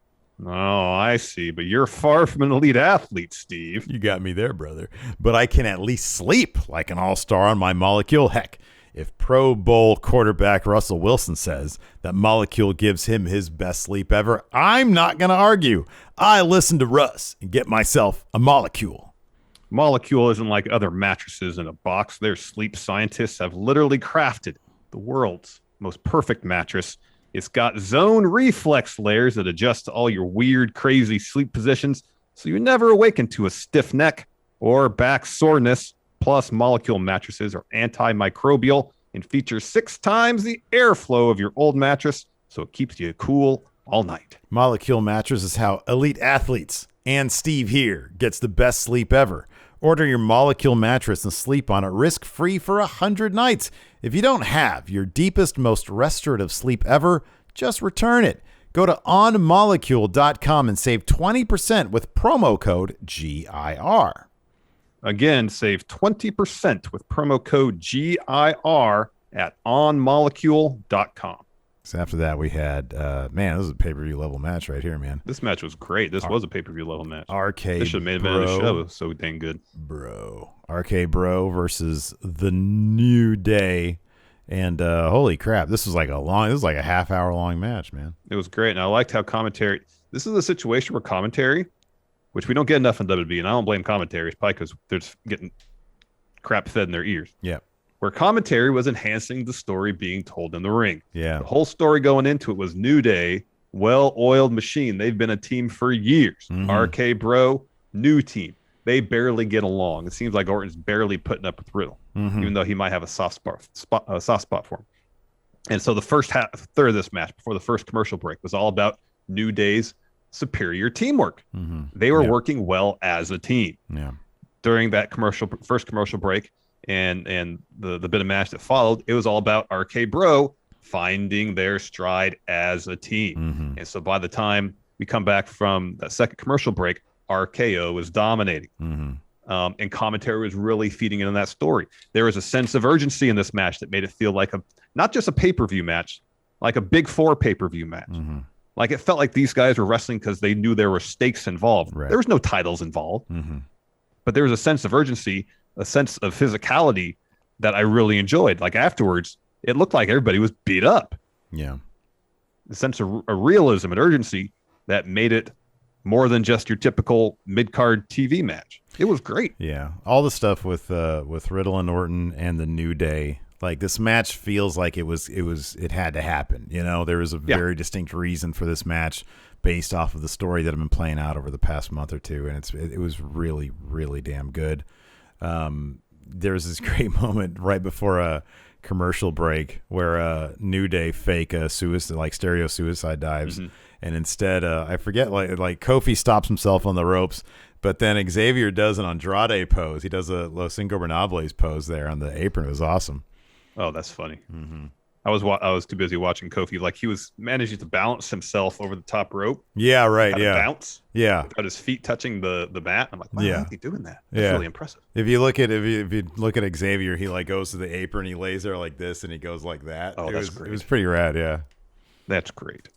Oh, I see. But you're far from an elite athlete, Steve. You got me there, brother. But I can at least sleep like an all-star on my Molecule. Heck, if Pro Bowl quarterback Russell Wilson says that Molecule gives him his best sleep ever, I'm not going to argue. I listen to Russ and get myself a Molecule. Molecule isn't like other mattresses in a box. Their sleep scientists have literally crafted the world's most perfect mattress. It's got zone reflex layers that adjust to all your weird, crazy sleep positions, so you never awaken to a stiff neck or back soreness. Plus, Molecule mattresses are antimicrobial and feature 6 times the airflow of your old mattress, so it keeps you cool all night. Molecule mattress is how elite athletes and Steve here gets the best sleep ever. Order your Molecule mattress and sleep on it risk-free for 100 nights. If you don't have your deepest, most restorative sleep ever, just return it. Go to onmolecule.com and save 20% with promo code GIR. Again, save 20% with promo code GIR at onmolecule.com. So after that, we had, man, this is a pay-per-view level match right here, man. This match was great. This was a pay-per-view level match. RKBro. This should have been a show. So dang good. RKBro versus the New Day. And holy crap, this was like a half-hour long match, man. It was great, and I liked how commentary. This is a situation where commentary, which we don't get enough in WWE, and I don't blame commentaries, probably because they're just getting crap fed in their ears. Yeah. Where commentary was enhancing the story being told in the ring. Yeah. The whole story going into it was New Day, well-oiled machine. They've been a team for years. RKBro, new team. They barely get along. It seems like Orton's barely putting up with Riddle, even though he might have a soft spot for him. And so the first third of this match, before the first commercial break, was all about New Day's superior teamwork. They were working well as a team. Yeah. During that first commercial break and the bit of match that followed, it was all about RK-Bro finding their stride as a team. And so by the time we come back from that second commercial break, RKO was dominating. And commentary was really feeding into that story. There was a sense of urgency in this match that made it feel like not just a pay-per-view match, like a Big Four pay-per-view match. Like it felt like these guys were wrestling because they knew there were stakes involved. There was no titles involved, but there was a sense of urgency, a sense of physicality that I really enjoyed. Like afterwards, it looked like everybody was beat up. Yeah. The sense of a realism and urgency that made it more than just your typical mid-card TV match. It was great. Yeah. All the stuff with Riddle and Orton and the New Day. Like this match feels like it had to happen. You know, there was a very distinct reason for this match based off of the story that I've been playing out over the past month or two, and it was really, really damn good. There was this great moment right before a commercial break where New Day fake a suicide, like stereo suicide dives, and instead I forget like Kofi stops himself on the ropes, but then Xavier does an Andrade pose. He does a Los Ingobernables pose there on the apron. It was awesome. Oh, that's funny. I was too busy watching Kofi. Like he was managing to balance himself over the top rope. Yeah, right. Yeah, bounce. Yeah, without his feet touching the mat. I'm like, wow, how is he doing that? That's really impressive. If you look at Xavier, he like goes to the apron, he lays there like this, and he goes like that. Oh, that's great. It was pretty rad. Yeah, that's great.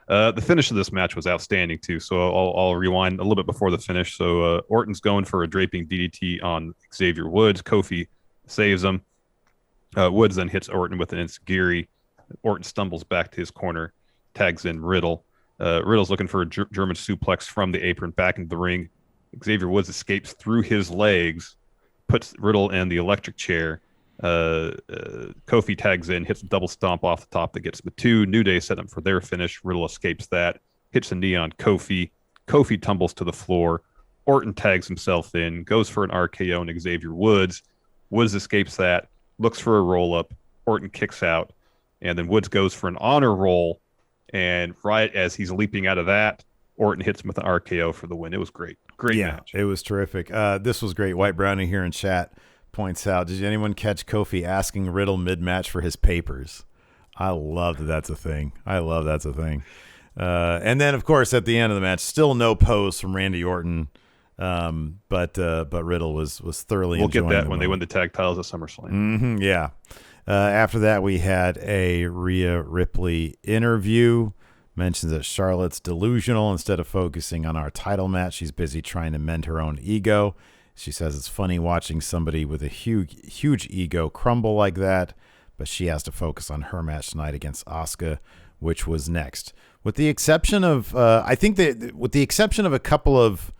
The finish of this match was outstanding too. So I'll rewind a little bit before the finish. So Orton's going for a draping DDT on Xavier Woods. Kofi saves him. Woods then hits Orton with an enziguri. Orton stumbles back to his corner, tags in Riddle. Riddle's looking for a German suplex from the apron back into the ring. Xavier Woods escapes through his legs, puts Riddle in the electric chair. Kofi tags in, hits a double stomp off the top that gets the two. New Day set up for their finish. Riddle escapes that, hits a knee on Kofi. Kofi tumbles to the floor. Orton tags himself in, goes for an RKO on Xavier Woods. Woods escapes that, looks for a roll-up. Orton kicks out, and then Woods goes for an honor roll, and right as he's leaping out of that, Orton hits him with an RKO for the win. It was great. Great match. It was terrific. This was great. White Brownie here in chat points out, did anyone catch Kofi asking Riddle mid-match for his papers? I love that that's a thing. And then, of course, at the end of the match, still no pose from Randy Orton. But Riddle was thoroughly enjoying. We'll get that when they win the tag titles at SummerSlam. Yeah. After that, we had a Rhea Ripley interview. Mentions that Charlotte's delusional. Instead of focusing on our title match, she's busy trying to mend her own ego. She says it's funny watching somebody with a huge ego crumble like that, but she has to focus on her match tonight against Asuka, which was next. With the exception of, with the exception of a couple of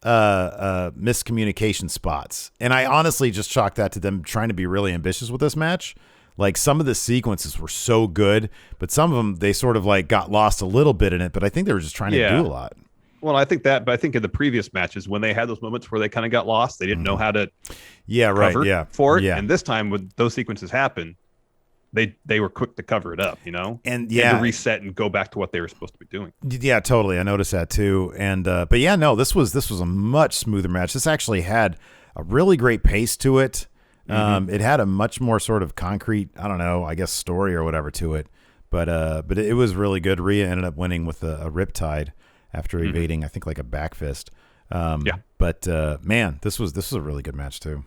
miscommunication spots, and I honestly just chalk that to them trying to be really ambitious with this match. Like some of the sequences were so good, but some of them they sort of like got lost a little bit in it. But I think they were just trying to do a lot. Well, I think that, but I think in the previous matches when they had those moments where they kind of got lost, they didn't know how to cover for it. And this time when those sequences happen, they were quick to cover it up, and to reset and go back to what they were supposed to be doing. Yeah, totally. I noticed that too. And but yeah, no, this was a much smoother match. This actually had a really great pace to it. It had a much more sort of concrete, I don't know, I guess story or whatever to it. But it was really good. Rhea ended up winning with a riptide after evading, I think, like a back fist. But man, this was a really good match too.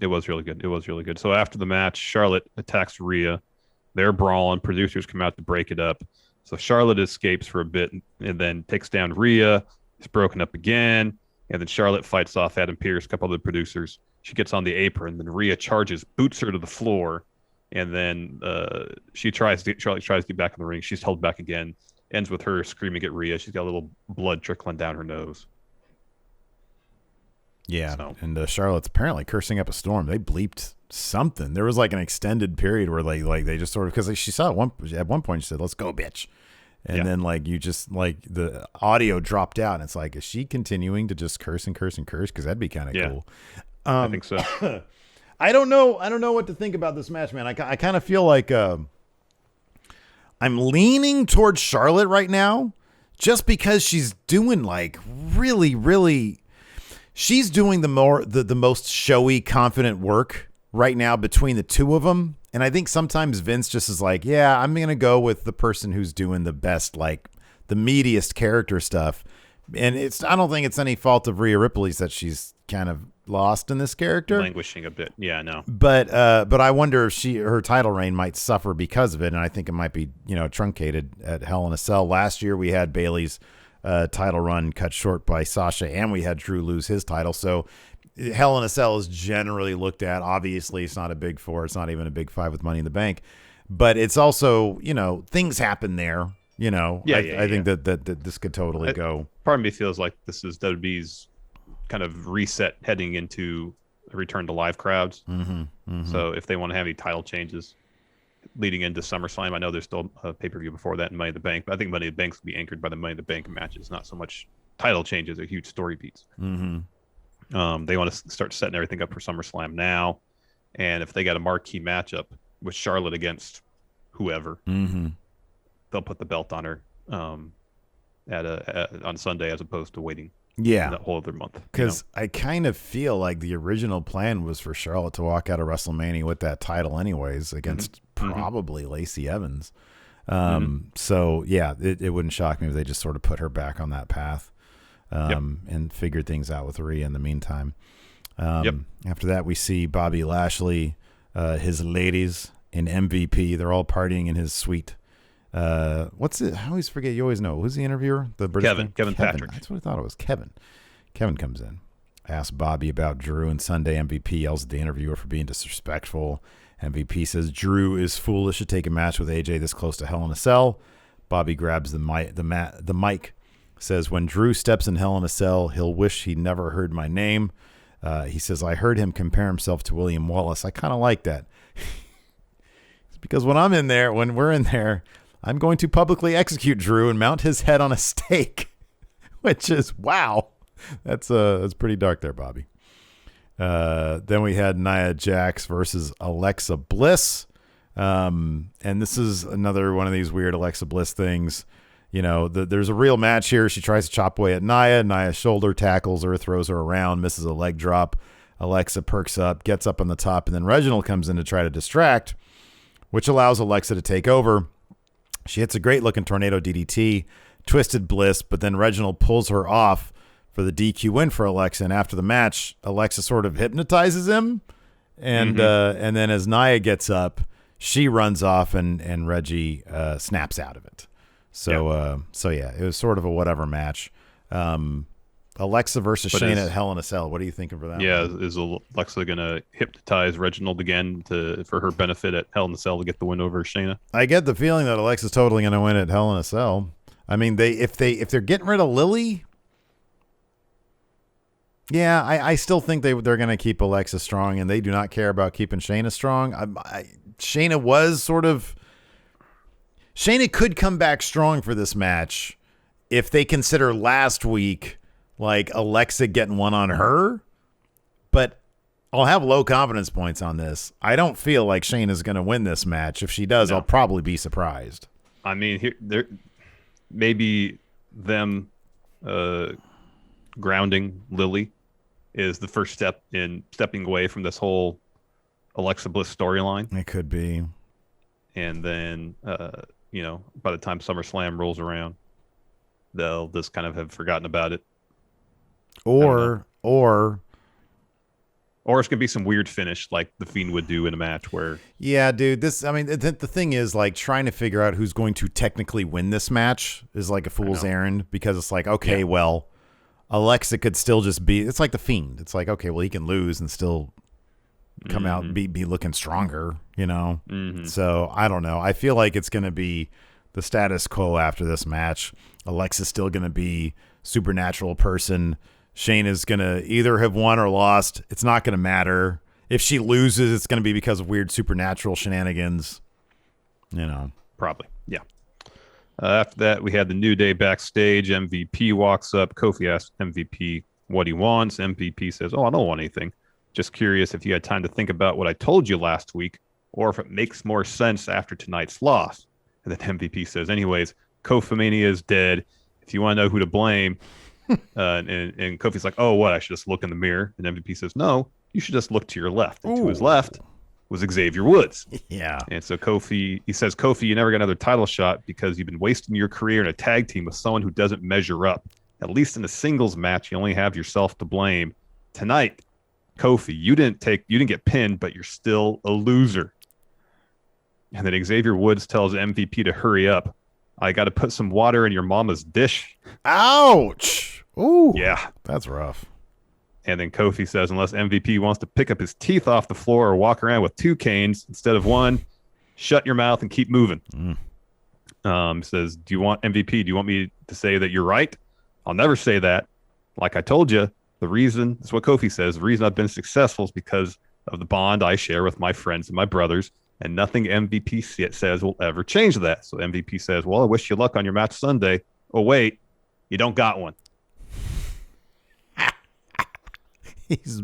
It was really good. So after the match, Charlotte attacks Rhea. They're brawling. Producers come out to break it up. So Charlotte escapes for a bit and then takes down Rhea. It's broken up again. And then Charlotte fights off Adam Pearce, a couple of the producers. She gets on the apron. Then Rhea charges, boots her to the floor. And then Charlotte tries to get back in the ring. She's held back again. Ends with her screaming at Rhea. She's got a little blood trickling down her nose. Yeah, So. and Charlotte's apparently cursing up a storm. They bleeped something. There was like an extended period where they just sort of, because she saw at one point she said, "Let's go, bitch," and then like you just like the audio dropped out, and it's like, is she continuing to just curse and curse and curse? Because that'd be kind of cool. I think so. I don't know what to think about this match, man. I kind of feel like I'm leaning towards Charlotte right now, just because she's doing like really. She's doing the most showy, confident work right now between the two of them. And I think sometimes Vince just is like, yeah, I'm going to go with the person who's doing the best, like the meatiest character stuff. And I don't think it's any fault of Rhea Ripley's that she's kind of lost in this character. Languishing a bit. Yeah, no. But I wonder if her title reign might suffer because of it. And I think it might be, truncated at Hell in a Cell. Last year we had Bayley's title run cut short by Sasha, and we had Drew lose his title. So Hell in a Cell is generally looked at. Obviously, it's not a big four. It's not even a big five with Money in the Bank. But it's also, things happen there. I think that this could totally go. Part of me feels like this is WWE's kind of reset heading into a return to live crowds. So if they want to have any title changes leading into SummerSlam, I know there's still a pay-per-view before that in Money in the Bank, but I think Money in the Bank will be anchored by the Money in the Bank matches, not so much title changes or huge story beats. They want to start setting everything up for SummerSlam now, and if they got a marquee matchup with Charlotte against whoever, they'll put the belt on her on Sunday as opposed to waiting that whole other month. Because I kind of feel like the original plan was for Charlotte to walk out of WrestleMania with that title anyways against probably Lacey Evans. So, yeah, it wouldn't shock me if they just sort of put her back on that path and figured things out with Rhea in the meantime. After that, we see Bobby Lashley, his ladies in MVP. They're all partying in his suite. What's it? I always forget. You always know. Who's the interviewer? The British Kevin Patrick. That's what I thought it was. Kevin comes in, asks Bobby about Drew and Sunday. MVP yells at the interviewer for being disrespectful. MVP says Drew is foolish to take a match with AJ this close to Hell in a Cell. Bobby grabs the mic, says when Drew steps in Hell in a Cell, he'll wish he never heard my name. He says, I heard him compare himself to William Wallace. I kind of like that. It's because when we're in there, I'm going to publicly execute Drew and mount his head on a stake, which is, wow. That's pretty dark there, Bobby. Then we had Nia Jax versus Alexa Bliss. And this is another one of these weird Alexa Bliss things. There's a real match here. She tries to chop away at Nia. Nia shoulder tackles her, throws her around, misses a leg drop. Alexa perks up, gets up on the top, and then Reginald comes in to try to distract, which allows Alexa to take over. She hits a great-looking tornado DDT, twisted Bliss, but then Reginald pulls her off for the DQ win for Alexa. And after the match, Alexa sort of hypnotizes him. And then as Nia gets up, she runs off and Reggie snaps out of it. So it was sort of a whatever match. Alexa versus Shayna at Hell in a Cell. What are you thinking for that? Yeah, is Alexa going to hypnotize Reginald again for her benefit at Hell in a Cell to get the win over Shayna? I get the feeling that Alexa's totally going to win at Hell in a Cell. I mean, if they're getting rid of Lily, yeah, I still think they're going to keep Alexa strong, and they do not care about keeping Shayna strong. Shayna could come back strong for this match if they consider last week like Alexa getting one on her, but I'll have low confidence points on this. I don't feel like Shayna's going to win this match. If she does, I'll probably be surprised. I mean, maybe them grounding Lily is the first step in stepping away from this whole Alexa Bliss storyline. It could be. And then, by the time SummerSlam rolls around, they'll just kind of have forgotten about it. Or it's gonna be some weird finish like the Fiend would do in a match where. Yeah, dude. The thing is, like, trying to figure out who's going to technically win this match is like a fool's errand, because it's like, okay, well, Alexa could still just be. It's like the Fiend. It's like, okay, well, he can lose and still come out and be looking stronger, you know? Mm-hmm. So I don't know. I feel like it's going to be the status quo after this match. Alexa's still going to be supernatural person. Shayna's going to either have won or lost. It's not going to matter. If she loses, it's going to be because of weird supernatural shenanigans, you know. Probably, yeah. After that, we had the New Day backstage. MVP walks up. Kofi asks MVP what he wants. MVP says, I don't want anything. Just curious if you had time to think about what I told you last week, or if it makes more sense after tonight's loss. And then MVP says, anyways, Kofi Mania is dead. If you want to know who to blame. And Kofi's like, what? I should just look in the mirror. And MVP says, no, you should just look to your left. And to his left was Xavier Woods. Yeah. And so he says, Kofi, you never got another title shot because you've been wasting your career in a tag team with someone who doesn't measure up. At least in a singles match, you only have yourself to blame. Tonight, Kofi, you didn't get pinned, but you're still a loser. And then Xavier Woods tells MVP to hurry up. I got to put some water in your mama's dish. Ouch. Ooh. Yeah. That's rough. And then Kofi says, unless MVP wants to pick up his teeth off the floor or walk around with 2 canes instead of 1, shut your mouth and keep moving. Says, do you want MVP? Do you want me to say that you're right? I'll never say that. Like I told you, that's what Kofi says, the reason I've been successful is because of the bond I share with my friends and my brothers, and nothing MVP says will ever change that. So MVP says, well, I wish you luck on your match Sunday. Oh, wait, you don't got one. He's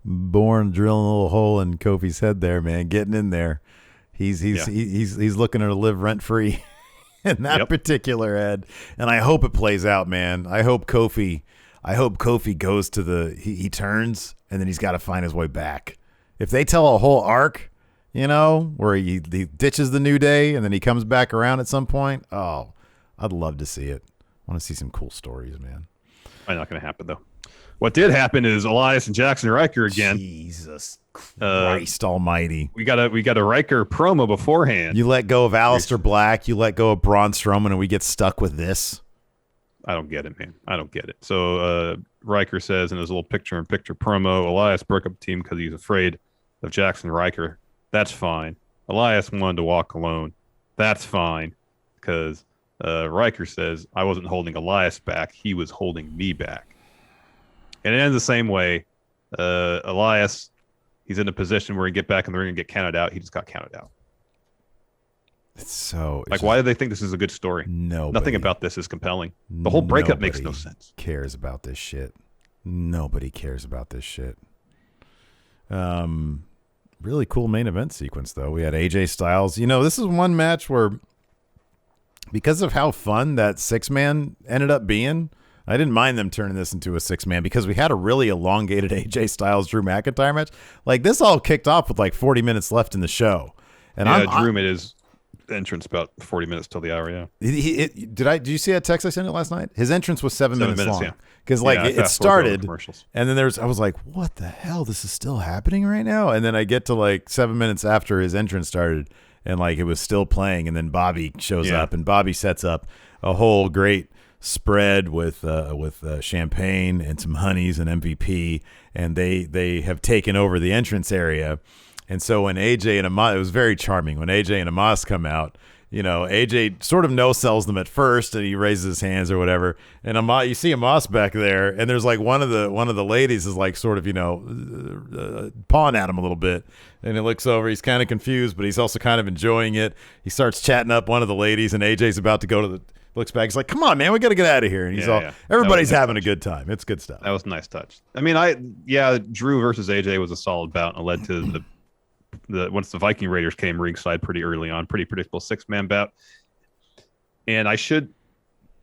born drilling a little hole in Kofi's head there, man. Getting in there. He's looking to live rent free in that particular head. And I hope it plays out, man. I hope Kofi goes to he turns and then he's got to find his way back. If they tell a whole arc, you know, where he ditches the New Day and then he comes back around at some point, I'd love to see it. I want to see some cool stories, man. Probably not going to happen, though. What did happen is Elias and Jackson Riker again. Jesus Christ almighty. We got a Riker promo beforehand. You let go of Aleister Black, you let go of Braun Strowman, and we get stuck with this? I don't get it, man. I don't get it. So Riker says in his little picture-in-picture promo, Elias broke up the team because he's afraid of Jackson Riker. That's fine. Elias wanted to walk alone. That's fine. Because Riker says, I wasn't holding Elias back. He was holding me back. And it ends the same way. Elias, he's in a position where he get back in the ring and get counted out. He just got counted out. Why do they think this is a good story? Nothing about this is compelling. The whole breakup makes no sense. Cares about this shit. Nobody cares about this shit. Really cool main event sequence, though. We had AJ Styles. You know, this is one match where, because of how fun that 6-man ended up being, I didn't mind them turning this into a 6-man because we had a really elongated AJ Styles Drew McIntyre match. Like, this all kicked off with like 40 minutes left in the show. And Drew made his entrance about 40 minutes till the hour. Yeah. Did you see that text I sent it last night? His entrance was 7 minutes long. Yeah. Because it started, and then I was like, what the hell? This is still happening right now? And then I get to like 7 minutes after his entrance started, and like it was still playing, and then Bobby shows up, and Bobby sets up a whole great spread with champagne and some honeys and MVP, and they have taken over the entrance area. And so when AJ and Amos, it was very charming when AJ and Amos come out. You know, AJ sort of no-sells them at first, and he raises his hands or whatever. And Amos, you see Amos back there, and there's like one of the ladies is like sort of, you know, pawing at him a little bit. And he looks over, he's kind of confused, but he's also kind of enjoying it. He starts chatting up one of the ladies, and AJ's about to go to looks back. He's like, "Come on, man, we got to get out of here." And he's everybody's having a good time. It's good stuff. That was a nice touch. I mean, Drew versus AJ was a solid bout and led to once the Viking Raiders came ringside pretty early on, pretty predictable 6-man bout. And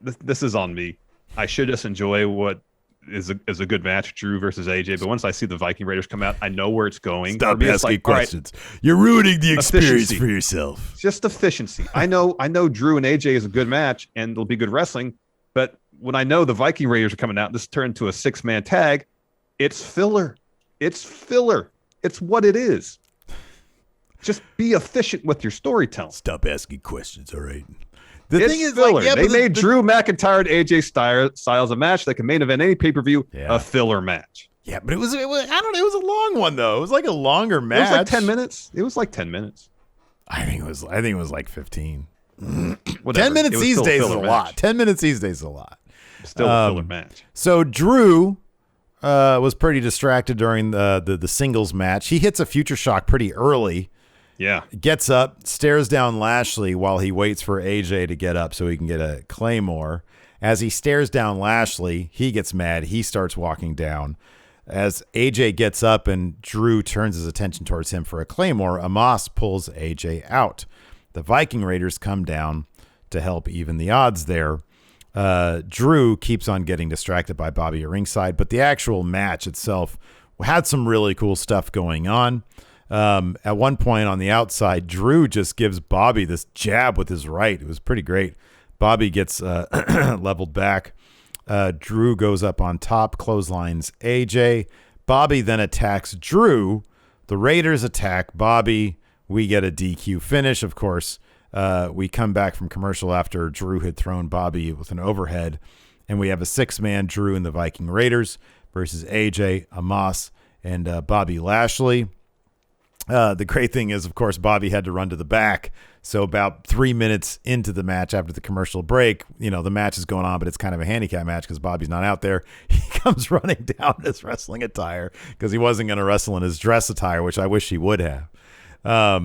this is on me. I should just enjoy what is a good match, Drew versus AJ. But once I see the Viking Raiders come out, I know where it's going. Stop asking questions. Right, you're ruining the experience for yourself. Just efficiency. I know Drew and AJ is a good match and it'll be good wrestling. But when I know the Viking Raiders are coming out, this turned to a 6-man tag. It's filler. It's filler. It's what it is. Just be efficient with your storytelling. Stop asking questions, all right? The thing is, filler. They made Drew McIntyre and AJ Styles a match that can main event any pay-per-view, a filler match. Yeah, but it was I don't know, it was a long one though. It was like a longer match. It was like 10 minutes. It was like 10 minutes. I think it was like 15. Whatever. 10 minutes these days is a match. lot. 10 minutes these days is a lot. Still a filler match. So Drew was pretty distracted during the singles match. He hits a future shock pretty early. Yeah. Gets up, stares down Lashley while he waits for AJ to get up so he can get a Claymore. As he stares down Lashley, he gets mad. He starts walking down. As AJ gets up and Drew turns his attention towards him for a Claymore, Amos pulls AJ out. The Viking Raiders come down to help even the odds there. Drew keeps on getting distracted by Bobby at ringside, but the actual match itself had some really cool stuff going on. At one point on the outside, Drew just gives Bobby this jab with his right. It was pretty great. Bobby gets leveled back. Drew goes up on top, clotheslines AJ. Bobby then attacks Drew. The Raiders attack Bobby. We get a DQ finish, of course. We come back from commercial after Drew had thrown Bobby with an overhead, and we have a 6-man Drew and the Viking Raiders versus AJ, Amos, and Bobby Lashley. The great thing is, of course, Bobby had to run to the back. So about 3 minutes into the match after the commercial break, the match is going on, but it's kind of a handicap match because Bobby's not out there. He comes running down in his wrestling attire because he wasn't going to wrestle in his dress attire, which I wish he would have. But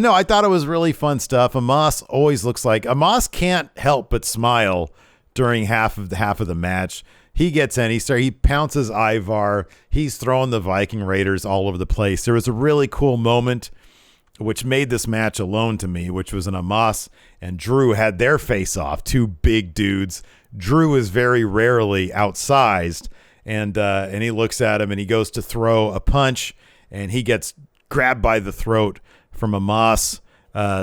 no, I thought it was really fun stuff. Amos always looks like Amos can't help but smile during half of the match. He gets in, he pounces Ivar. He's throwing the Viking Raiders all over the place. There was a really cool moment which made this match alone to me, which was an Amos and Drew had their face off, two big dudes. Drew is very rarely outsized, and he looks at him and he goes to throw a punch and he gets grabbed by the throat from Amos.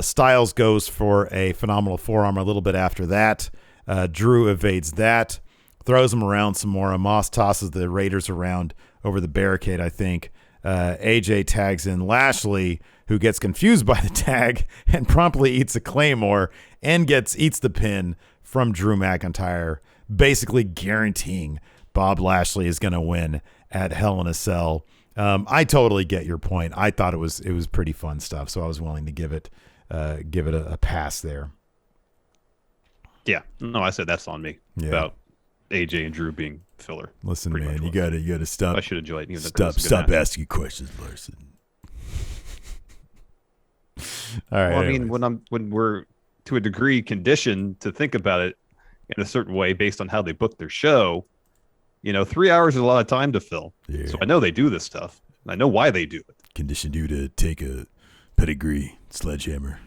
Styles goes for a phenomenal forearm a little bit after that. Drew evades that, throws him around some more. Amos tosses the Raiders around over the barricade, I think. AJ tags in Lashley, who gets confused by the tag and promptly eats a Claymore and eats the pin from Drew McIntyre, basically guaranteeing Bob Lashley is going to win at Hell in a Cell. I totally get your point. I thought it was pretty fun stuff, so I was willing to give it a pass there. Yeah, no, I said that's on me about AJ and Drew being filler. Listen, man, you gotta stop. I should enjoy it. Stop asking questions, Larson. All right. Well, I mean, when we're to a degree conditioned to think about it in a certain way based on how they book their show, 3 hours is a lot of time to fill. Yeah. So I know they do this stuff. And I know why they do it. Conditioned you to take a pedigree sledgehammer.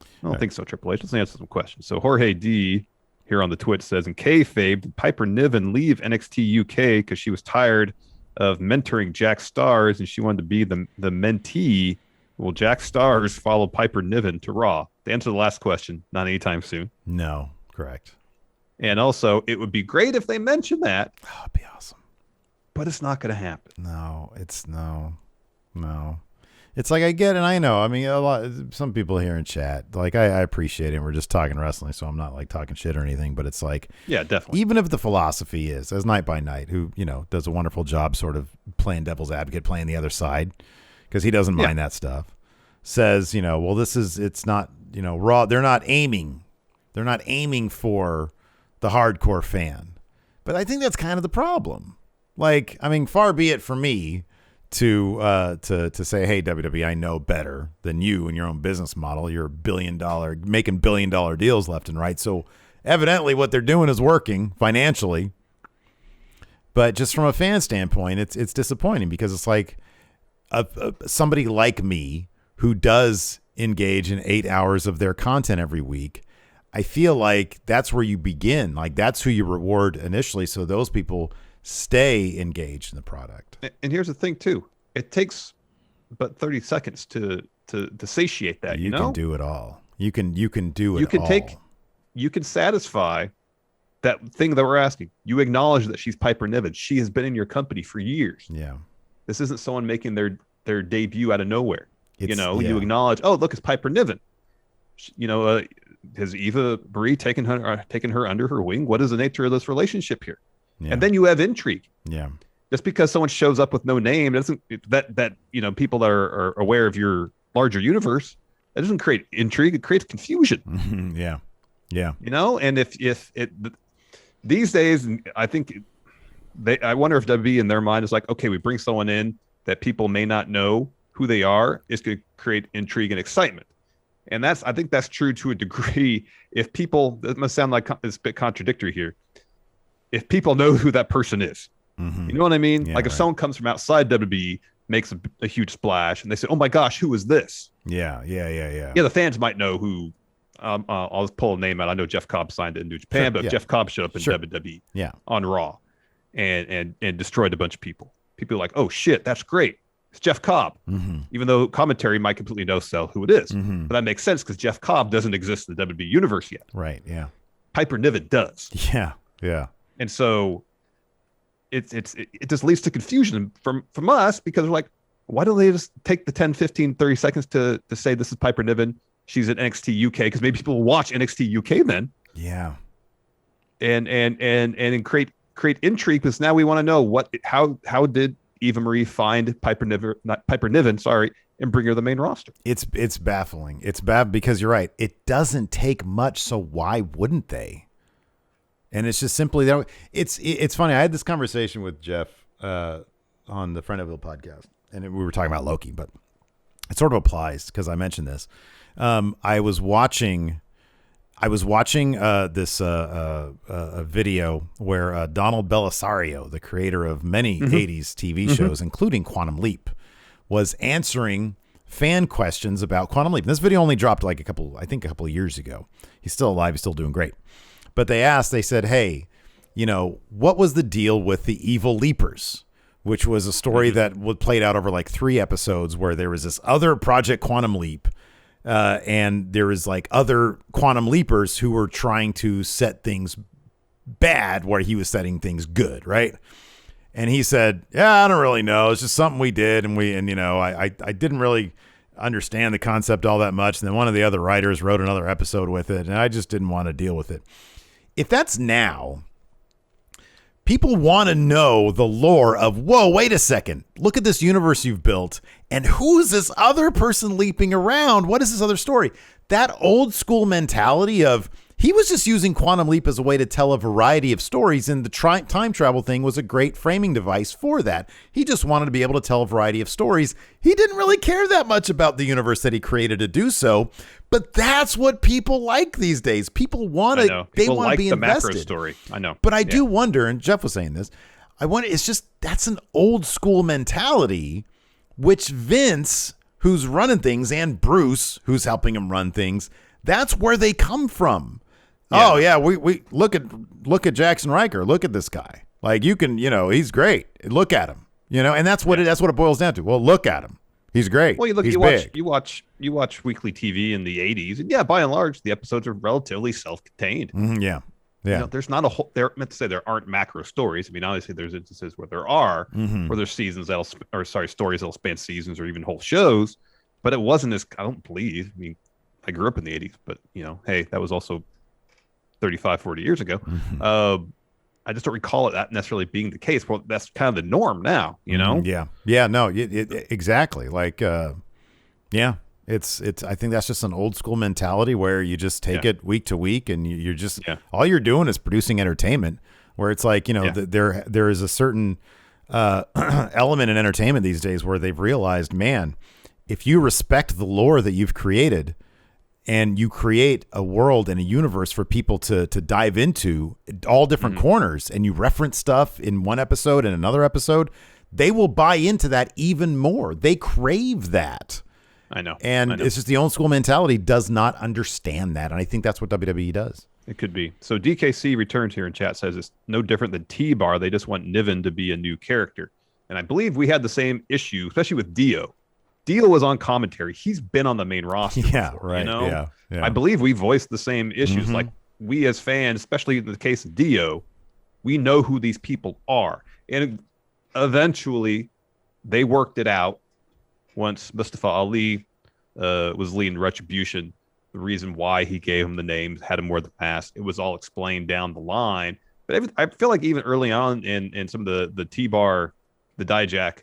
I don't think so, Triple H. Let's answer some questions. So Jorge D here on the Twitch says, in kayfabe, did Piper Niven leave NXT UK because she was tired of mentoring Jack Stars and she wanted to be the mentee? Will Jack Stars follow Piper Niven to Raw? To answer the last question, not anytime soon. No, correct. And also, it would be great if they mentioned that. Oh, it'd be awesome. But it's not going to happen. No. It's like I get and I know. I mean, some people here in chat, like I appreciate it. We're just talking wrestling, so I'm not like talking shit or anything. But it's like, yeah, definitely. Even if the philosophy is, as Night by Night, who does a wonderful job, sort of playing devil's advocate, playing the other side, because he doesn't mind that stuff. Says, well, it's not, Raw. They're not aiming for the hardcore fan. But I think that's kind of the problem. Like, I mean, far be it for me to say, hey, WWE, I know better than you and your own business model. You're making billion-dollar deals left and right. So evidently what they're doing is working financially. But just from a fan standpoint, it's disappointing because it's like somebody like me who does engage in 8 hours of their content every week. I feel like that's where you begin. Like that's who you reward initially. So those people stay engaged in the product. And here's the thing too. It takes but 30 seconds to satiate that, you can do it all. You can do it all. You can satisfy that thing that we're asking. You acknowledge that she's Piper Niven. She has been in your company for years. Yeah. This isn't someone making their debut out of nowhere. You acknowledge, oh, look, it's Piper Niven. Has Eva Marie taken her under her wing? What is the nature of this relationship here? And then you have intrigue. Yeah. Just because someone shows up with no name doesn't that people that are aware of your larger universe, that doesn't create intrigue. It creates confusion. Yeah. Yeah. And if it these days, I think I wonder if WB in their mind is like, okay, we bring someone in that people may not know who they are. It's going to create intrigue and excitement. And I think that's true to a degree. If people, it must sound like it's a bit contradictory here. If people know who that person is, you know what I mean? Yeah, like if someone comes from outside WWE, makes a huge splash, and they say, "Oh my gosh, who is this?" Yeah. Yeah, the fans might know who. I'll just pull a name out. I know Jeff Cobb signed in New Japan, but Jeff Cobb showed up in WWE on Raw and destroyed a bunch of people. People are like, "Oh shit, that's great. It's Jeff Cobb." Even though commentary might completely no sell who it is. But that makes sense because Jeff Cobb doesn't exist in the WWE universe yet. Right, yeah. Piper Niven does. Yeah, yeah. And so it just leads to confusion from us because we're like, why don't they just take the 10, 15, 30 seconds to say this is Piper Niven? She's at NXT UK because maybe people will watch NXT UK then. Yeah. And create intrigue because now we want to know how did Eva Marie find Piper Niven, and bring her the main roster. It's baffling. It's bad because you're right. It doesn't take much, so why wouldn't they? And it's just simply that. It's funny. I had this conversation with Jeff on the Friendo podcast, and we were talking about Loki, but it sort of applies because I mentioned this. I was watching this video where Donald Bellisario, the creator of many 80s TV shows, including Quantum Leap, was answering fan questions about Quantum Leap. And this video only dropped like a couple of years ago. He's still alive. He's still doing great. But they said, hey, what was the deal with the Evil Leapers? Which was a story that played out over like 3 episodes where there was this other Project Quantum Leap. And there was like other Quantum Leapers who were trying to set things bad where he was setting things good, right? And he said, yeah, I don't really know. It's just something we did. I didn't really understand the concept all that much. And then one of the other writers wrote another episode with it, and I just didn't want to deal with it. If that's now, people want to know the lore of, whoa, wait a second. Look at this universe you've built. And who's this other person leaping around? What is this other story? That old school mentality of he was just using Quantum Leap as a way to tell a variety of stories. And the time travel thing was a great framing device for that. He just wanted to be able to tell a variety of stories. He didn't really care that much about the universe that he created to do so. But that's what people like these days. People want to, they want to be the invested. Macro story. I know. But I do wonder, and Jeff was saying this, it's just, that's an old school mentality, which Vince, who's running things, and Bruce, who's helping him run things, that's where they come from. Yeah. Oh yeah, we look at Jackson Riker. Look at this guy. Like you can, he's great. Look at him. And that's what that's what it boils down to. Well, look at him. He's great. Well, you watch weekly TV in the 80s, and yeah, by and large, the episodes are relatively self-contained. Yeah. Yeah. There's not a whole. They're meant to say there aren't macro stories. I mean, obviously, there's instances where there are, where there's stories that'll span seasons or even whole shows. But it wasn't as, I don't believe. I mean, I grew up in the 80s, but hey, that was also 35, 40 years ago. I just don't recall that necessarily being the case. Well, that's kind of the norm now, Yeah. No, exactly. Like, it's, I think that's just an old school mentality where you just take it week to week and you're just, all you're doing is producing entertainment where it's like, there is a certain element in entertainment these days where they've realized, man, if you respect the lore that you've created, and you create a world and a universe for people to dive into all different corners, and you reference stuff in one episode and another episode, they will buy into that even more. They crave that. I know. It's just the old school mentality does not understand that. And I think that's what WWE does. It could be. So DKC returns here in chat, says it's no different than T-Bar. They just want Niven to be a new character. And I believe we had the same issue, especially with Dio. Dio was on commentary. He's been on the main roster. Yeah, before, right. Yeah. I believe we voiced the same issues. Like we as fans, especially in the case of Dio, we know who these people are. And eventually they worked it out once Mustafa Ali was leading Retribution. The reason why he gave him the names, had him wear the mask, it was all explained down the line. But I feel like even early on in some of the T-Bar, the Dijak,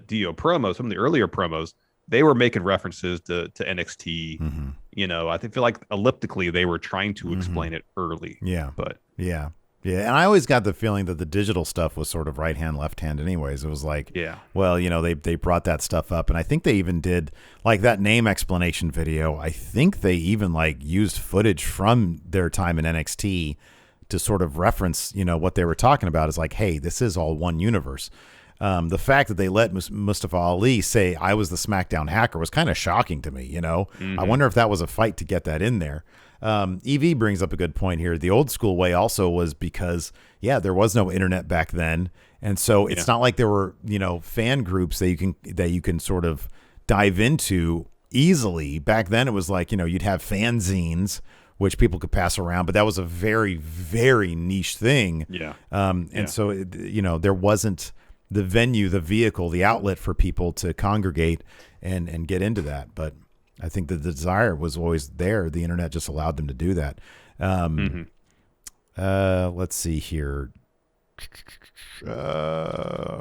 Dio promos, some of the earlier promos, they were making references to NXT. Mm-hmm. You know, I feel like elliptically they were trying to explain it early. Yeah. But yeah. And I always got the feeling that the digital stuff was sort of right hand, left hand anyways. It was like, well, you know, they brought that stuff up. And I think they even did like that name explanation video. I think they even like used footage from their time in NXT to sort of reference, you know, what they were talking about is like, hey, this is all one universe. The fact that they let Mustafa Ali say I was the SmackDown hacker was kind of shocking to me, you know. I wonder if that was a fight to get that in there. EV brings up a good point here. The old school way also was because, there was no internet back then. And so it's not like there were, you know, fan groups that you can sort of dive into easily. Back then it was like, you know, you'd have fanzines, which people could pass around, but that was a very, very niche thing. And so, you know, there wasn't the venue, the vehicle, the outlet for people to congregate and get into that. But I think the desire was always there. The internet just allowed them to do that. Let's see here.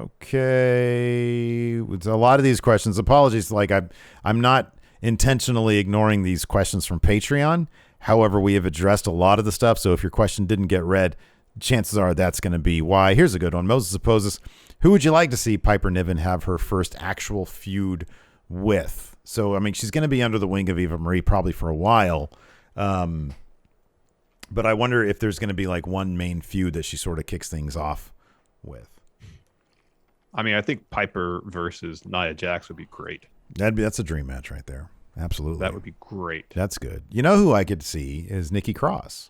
Okay. With a lot of these questions, apologies. Like I'm not intentionally ignoring these questions from Patreon. However, we have addressed a lot of the stuff. So if your question didn't get read, chances are that's going to be why. Here's a good one. Moses opposes, who would you like to see Piper Niven have her first actual feud with? So, I mean, she's going to be under the wing of Eva Marie probably for a while. But I wonder if there's going to be like one main feud that she sort of kicks things off with. I mean, I think Piper versus Nia Jax would be great. That's a dream match right there. Absolutely. That would be great. That's good. You know who I could see is Nikki Cross.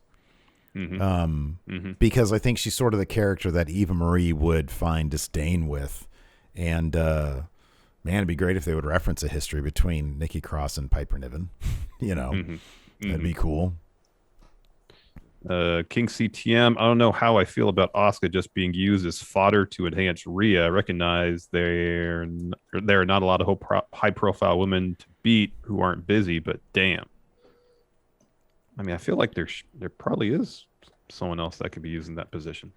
Because I think she's sort of the character that Eva Marie would find disdain with. And, man, it'd be great if they would reference a history between Nikki Cross and Piper Niven. You know, that'd be cool. King CTM, I don't know how I feel about Asuka just being used as fodder to enhance Rhea. I recognize there are not a lot of high-profile women to beat who aren't busy, but damn. I mean, I feel like there probably is someone else that could be used in that position.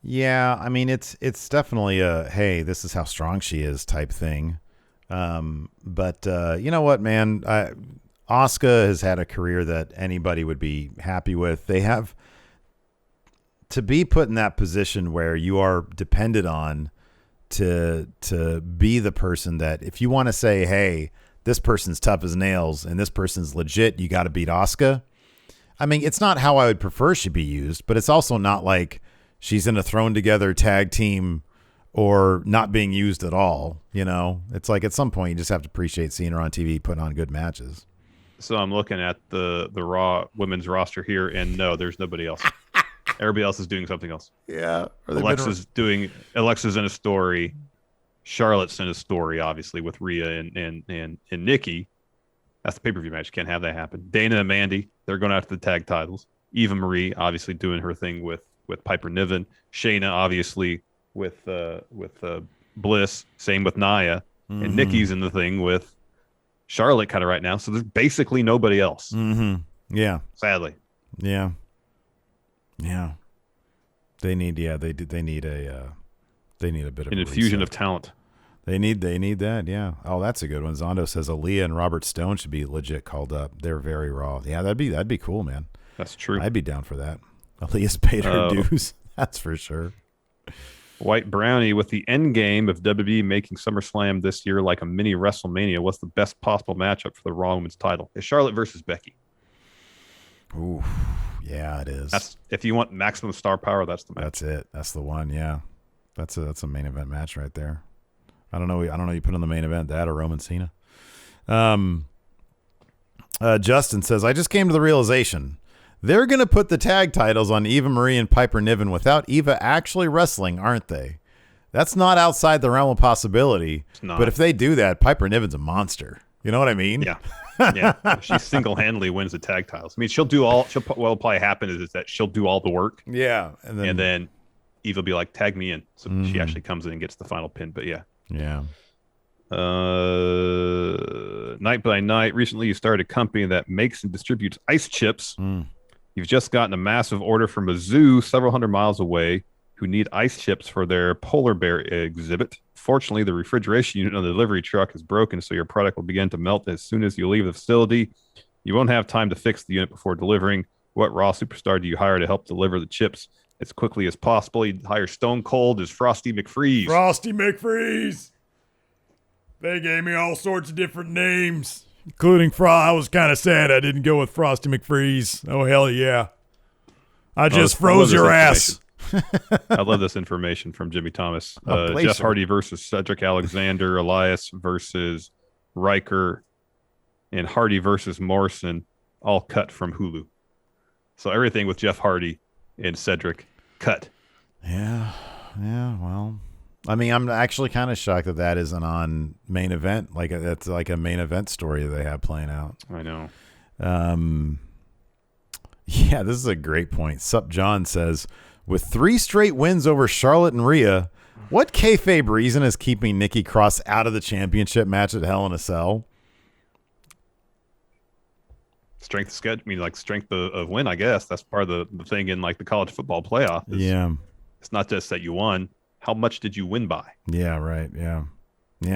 Yeah, I mean, it's definitely a, hey, this is how strong she is type thing. But you know what, man? Asuka has had a career that anybody would be happy with. They have to be put in that position where you are dependent on to be the person that if you want to say, hey, this person's tough as nails and this person's legit, you got to beat Asuka. I mean, it's not how I would prefer she be used, but it's also not like she's in a thrown together tag team or not being used at all. You know, it's like at some point you just have to appreciate seeing her on TV putting on good matches. So I'm looking at the Raw women's roster here, and no, there's nobody else. Everybody else is doing something else. Yeah. Alexa's in a story. Charlotte's in a story, obviously, with Rhea and Nikki. That's the pay-per-view match. You can't have that happen. Dana and Mandy, they're going after the tag titles. Eva Marie, obviously, doing her thing with Piper Niven. Shayna, obviously, with Bliss. Same with Nia. And Nikki's in the thing with Charlotte kind of right now. So there's basically nobody else. Yeah. Sadly. Yeah. Yeah. They need a bit of an infusion of talent. They need that, yeah. Oh, that's a good one. Zondo says Aaliyah and Robert Stone should be legit called up. They're very raw. Yeah, that'd be cool, man. That's true. I'd be down for that. Aaliyah's paid her dues. That's for sure. White Brownie, with the end game of WWE making SummerSlam this year like a mini WrestleMania, what's the best possible matchup for the Raw Women's title? It's Charlotte versus Becky. Ooh, yeah, it is. That's if you want maximum star power, that's the match. That's it. That's the one. Yeah, that's a main event match right there. I don't know. You put on the main event that or Roman Cena. Justin says, I just came to the realization they're going to put the tag titles on Eva Marie and Piper Niven without Eva actually wrestling, aren't they? That's not outside the realm of possibility. It's not. But if they do that, Piper Niven's a monster. You know what I mean? Yeah. Yeah. She single-handedly wins the tag titles. I mean, what'll probably happen is that she'll do all the work. Yeah. And then Eva will be like, tag me in. So she actually comes in and gets the final pin. But yeah. Yeah. Night by Night. Recently, you started a company that makes and distributes ice chips. You've just gotten a massive order from a zoo several hundred miles away who need ice chips for their polar bear exhibit. Fortunately, the refrigeration unit on the delivery truck is broken, so your product will begin to melt as soon as you leave the facility. You won't have time to fix the unit before delivering. What Raw superstar do you hire to help deliver the chips as quickly as possible? You'd hire Stone Cold as Frosty McFreeze. Frosty McFreeze. They gave me all sorts of different names, including I was kind of sad I didn't go with Frosty McFreeze. Oh, hell yeah. I just froze your ass. I love this information from Jimmy Thomas. Oh, Jeff Hardy versus Cedric Alexander, Elias versus Riker, and Hardy versus Morrison, all cut from Hulu. So everything with Jeff Hardy and Cedric, cut. Yeah, well, I mean, I'm actually kind of shocked that isn't on main event. Like, that's like a main event story that they have playing out. I know. Yeah, this is a great point. Sup John says, with 3 straight wins over Charlotte and Rhea, what kayfabe reason is keeping Nikki Cross out of the championship match at Hell in a Cell? Strength of schedule, I mean, like strength of win, I guess. That's part of the thing in like the college football playoff. Yeah. It's not just that you won. How much did you win by? Yeah, right. Yeah. It's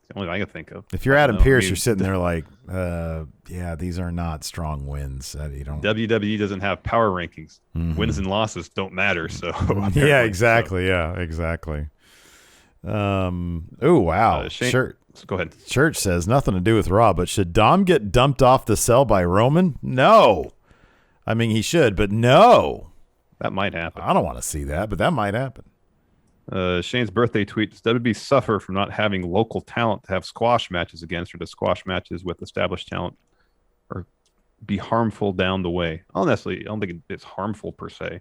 the only thing I can think of. If you're Adam Pearce, you're sitting there like, yeah, these are not strong wins. You don't. WWE doesn't have power rankings. Mm-hmm. Wins and losses don't matter. So yeah, exactly. So. Yeah, exactly. Oh wow. Sure. Go ahead. Church says nothing to do with Raw, but should Dom get dumped off the cell by Roman? No. I mean, he should, but no. That might happen. I don't want to see that, but that might happen. Shane's birthday tweet: does WWE suffer from not having local talent to have squash matches against, or does squash matches with established talent or be harmful down the way? I don't think it's harmful per se.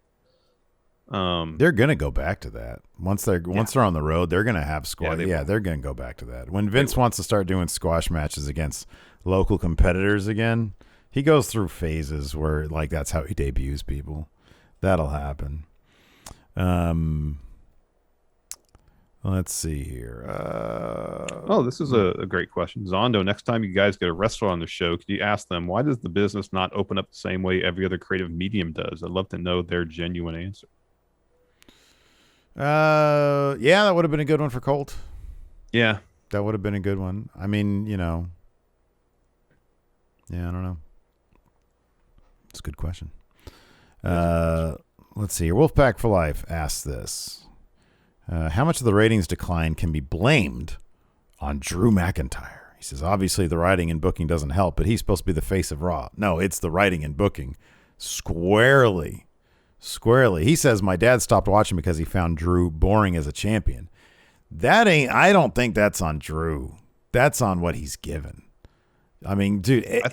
They're gonna go back to that once they're on the road. They're gonna have squash. Yeah, they're gonna go back to that. When Vince wants to start doing squash matches against local competitors again, he goes through phases where like that's how he debuts people. That'll happen. Let's see here. This is a great question. Zondo, next time you guys get a wrestler on the show, could you ask them, why does the business not open up the same way every other creative medium does? I'd love to know their genuine answer. Yeah, that would have been a good one for Colt. Yeah. That would have been a good one. I mean, yeah, I don't know. It's a good question. Let's see here. Wolfpack for Life asks this. How much of the ratings decline can be blamed on Drew McIntyre? He says, obviously the writing and booking doesn't help, but he's supposed to be the face of Raw. No, it's the writing and booking. Squarely. He says, my dad stopped watching because he found Drew boring as a champion. I don't think that's on Drew. That's on what he's given. I mean, dude. I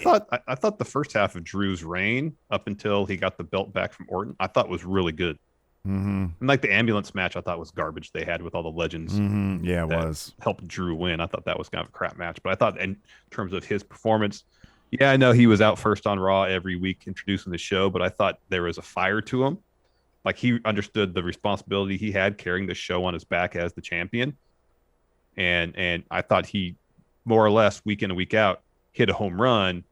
thought the first half of Drew's reign up until he got the belt back from Orton, I thought was really good. Mm-hmm. And like the ambulance match, I thought was garbage. They had with all the legends. Mm-hmm. Yeah, it was. Helped Drew win. I thought that was kind of a crap match. But I thought in terms of his performance, yeah, I know he was out first on Raw every week introducing the show, but I thought there was a fire to him. Like he understood the responsibility he had carrying the show on his back as the champion. And I thought he more or less week in and week out hit a home run.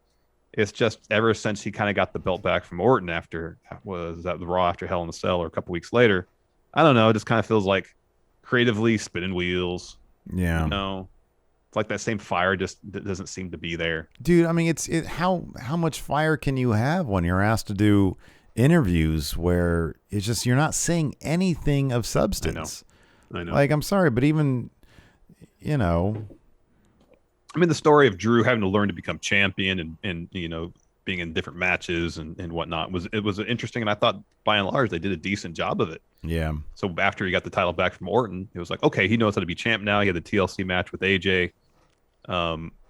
It's just ever since he kind of got the belt back from Orton after the Raw after Hell in a Cell or a couple weeks later, I don't know. It just kind of feels like creatively spinning wheels. Yeah. It's like that same fire just doesn't seem to be there. Dude, I mean, how much fire can you have when you're asked to do interviews where it's just you're not saying anything of substance? I know. Like, I'm sorry, but even, I mean, the story of Drew having to learn to become champion and being in different matches and whatnot was interesting, and I thought by and large they did a decent job of it. Yeah. So after he got the title back from Orton, it was like, okay, he knows how to be champ now. He had the TLC match with AJ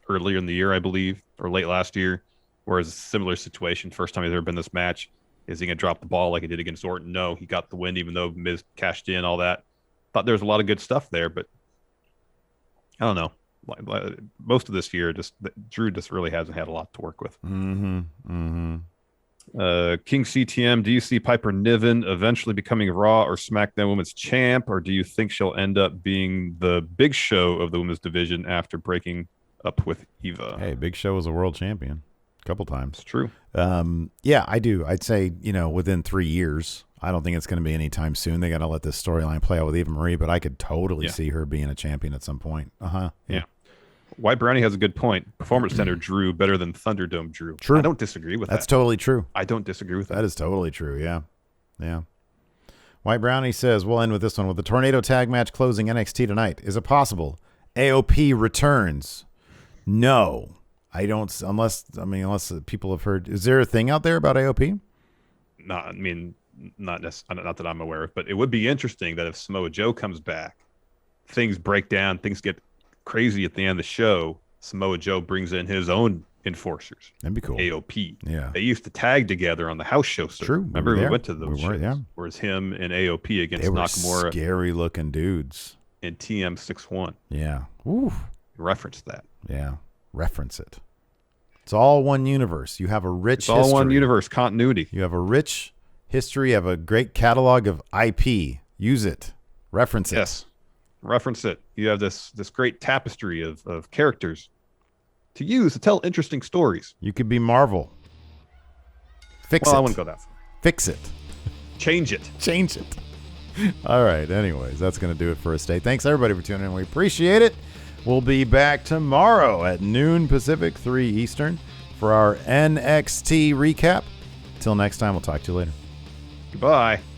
earlier in the year, I believe, or late last year. Whereas a similar situation, first time he's ever been in this match, is he gonna drop the ball like he did against Orton? No, he got the win, even though Miz cashed in, all that. Thought there was a lot of good stuff there, but I don't know. Like most of this year, Drew just really hasn't had a lot to work with. Mm-hmm. Mm-hmm. King CTM, do you see Piper Niven eventually becoming Raw or SmackDown Women's Champ, or do you think she'll end up being the Big Show of the women's division after breaking up with Eva? Hey, Big Show was a world champion. a couple times. It's true. Yeah, I do. I'd say, within 3 years. I don't think it's going to be anytime soon. They got to let this storyline play out with Eva Marie, but I could totally see her being a champion at some point. Yeah. White Brownie has a good point. Performance Center drew better than Thunderdome drew. True. I don't disagree with that. That's totally true. I don't disagree with that. That is totally true. Yeah. Yeah. White Brownie says, we'll end with this one. With the Tornado Tag match closing NXT tonight, is it possible AOP returns? No. I don't, unless people have heard. Is there a thing out there about AOP? No, I mean, not that I'm aware of, but it would be interesting that if Samoa Joe comes back, things break down, things get crazy at the end of the show. Samoa Joe brings in his own enforcers. That'd be cool. AOP. Yeah. They used to tag together on the house show. True. Remember we went to those shows? Yeah. Whereas him and AOP against They were Nakamura. Scary looking dudes. And TM61. Yeah. Ooh. Reference that. Yeah. Reference it. It's all one universe. You have a rich history. It's all one universe. Continuity. You have a rich history. You have a great catalog of IP. Use it. Reference it. Yes. Reference it. You have this great tapestry of characters to use to tell interesting stories. You could be Marvel. Fix it. Well, I wouldn't go that far. Fix it. Change it. Change it. All right. Anyways, that's going to do it for us today. Thanks, everybody, for tuning in. We appreciate it. We'll be back tomorrow at noon Pacific, 3 Eastern for our NXT recap. Till next time, we'll talk to you later. Goodbye.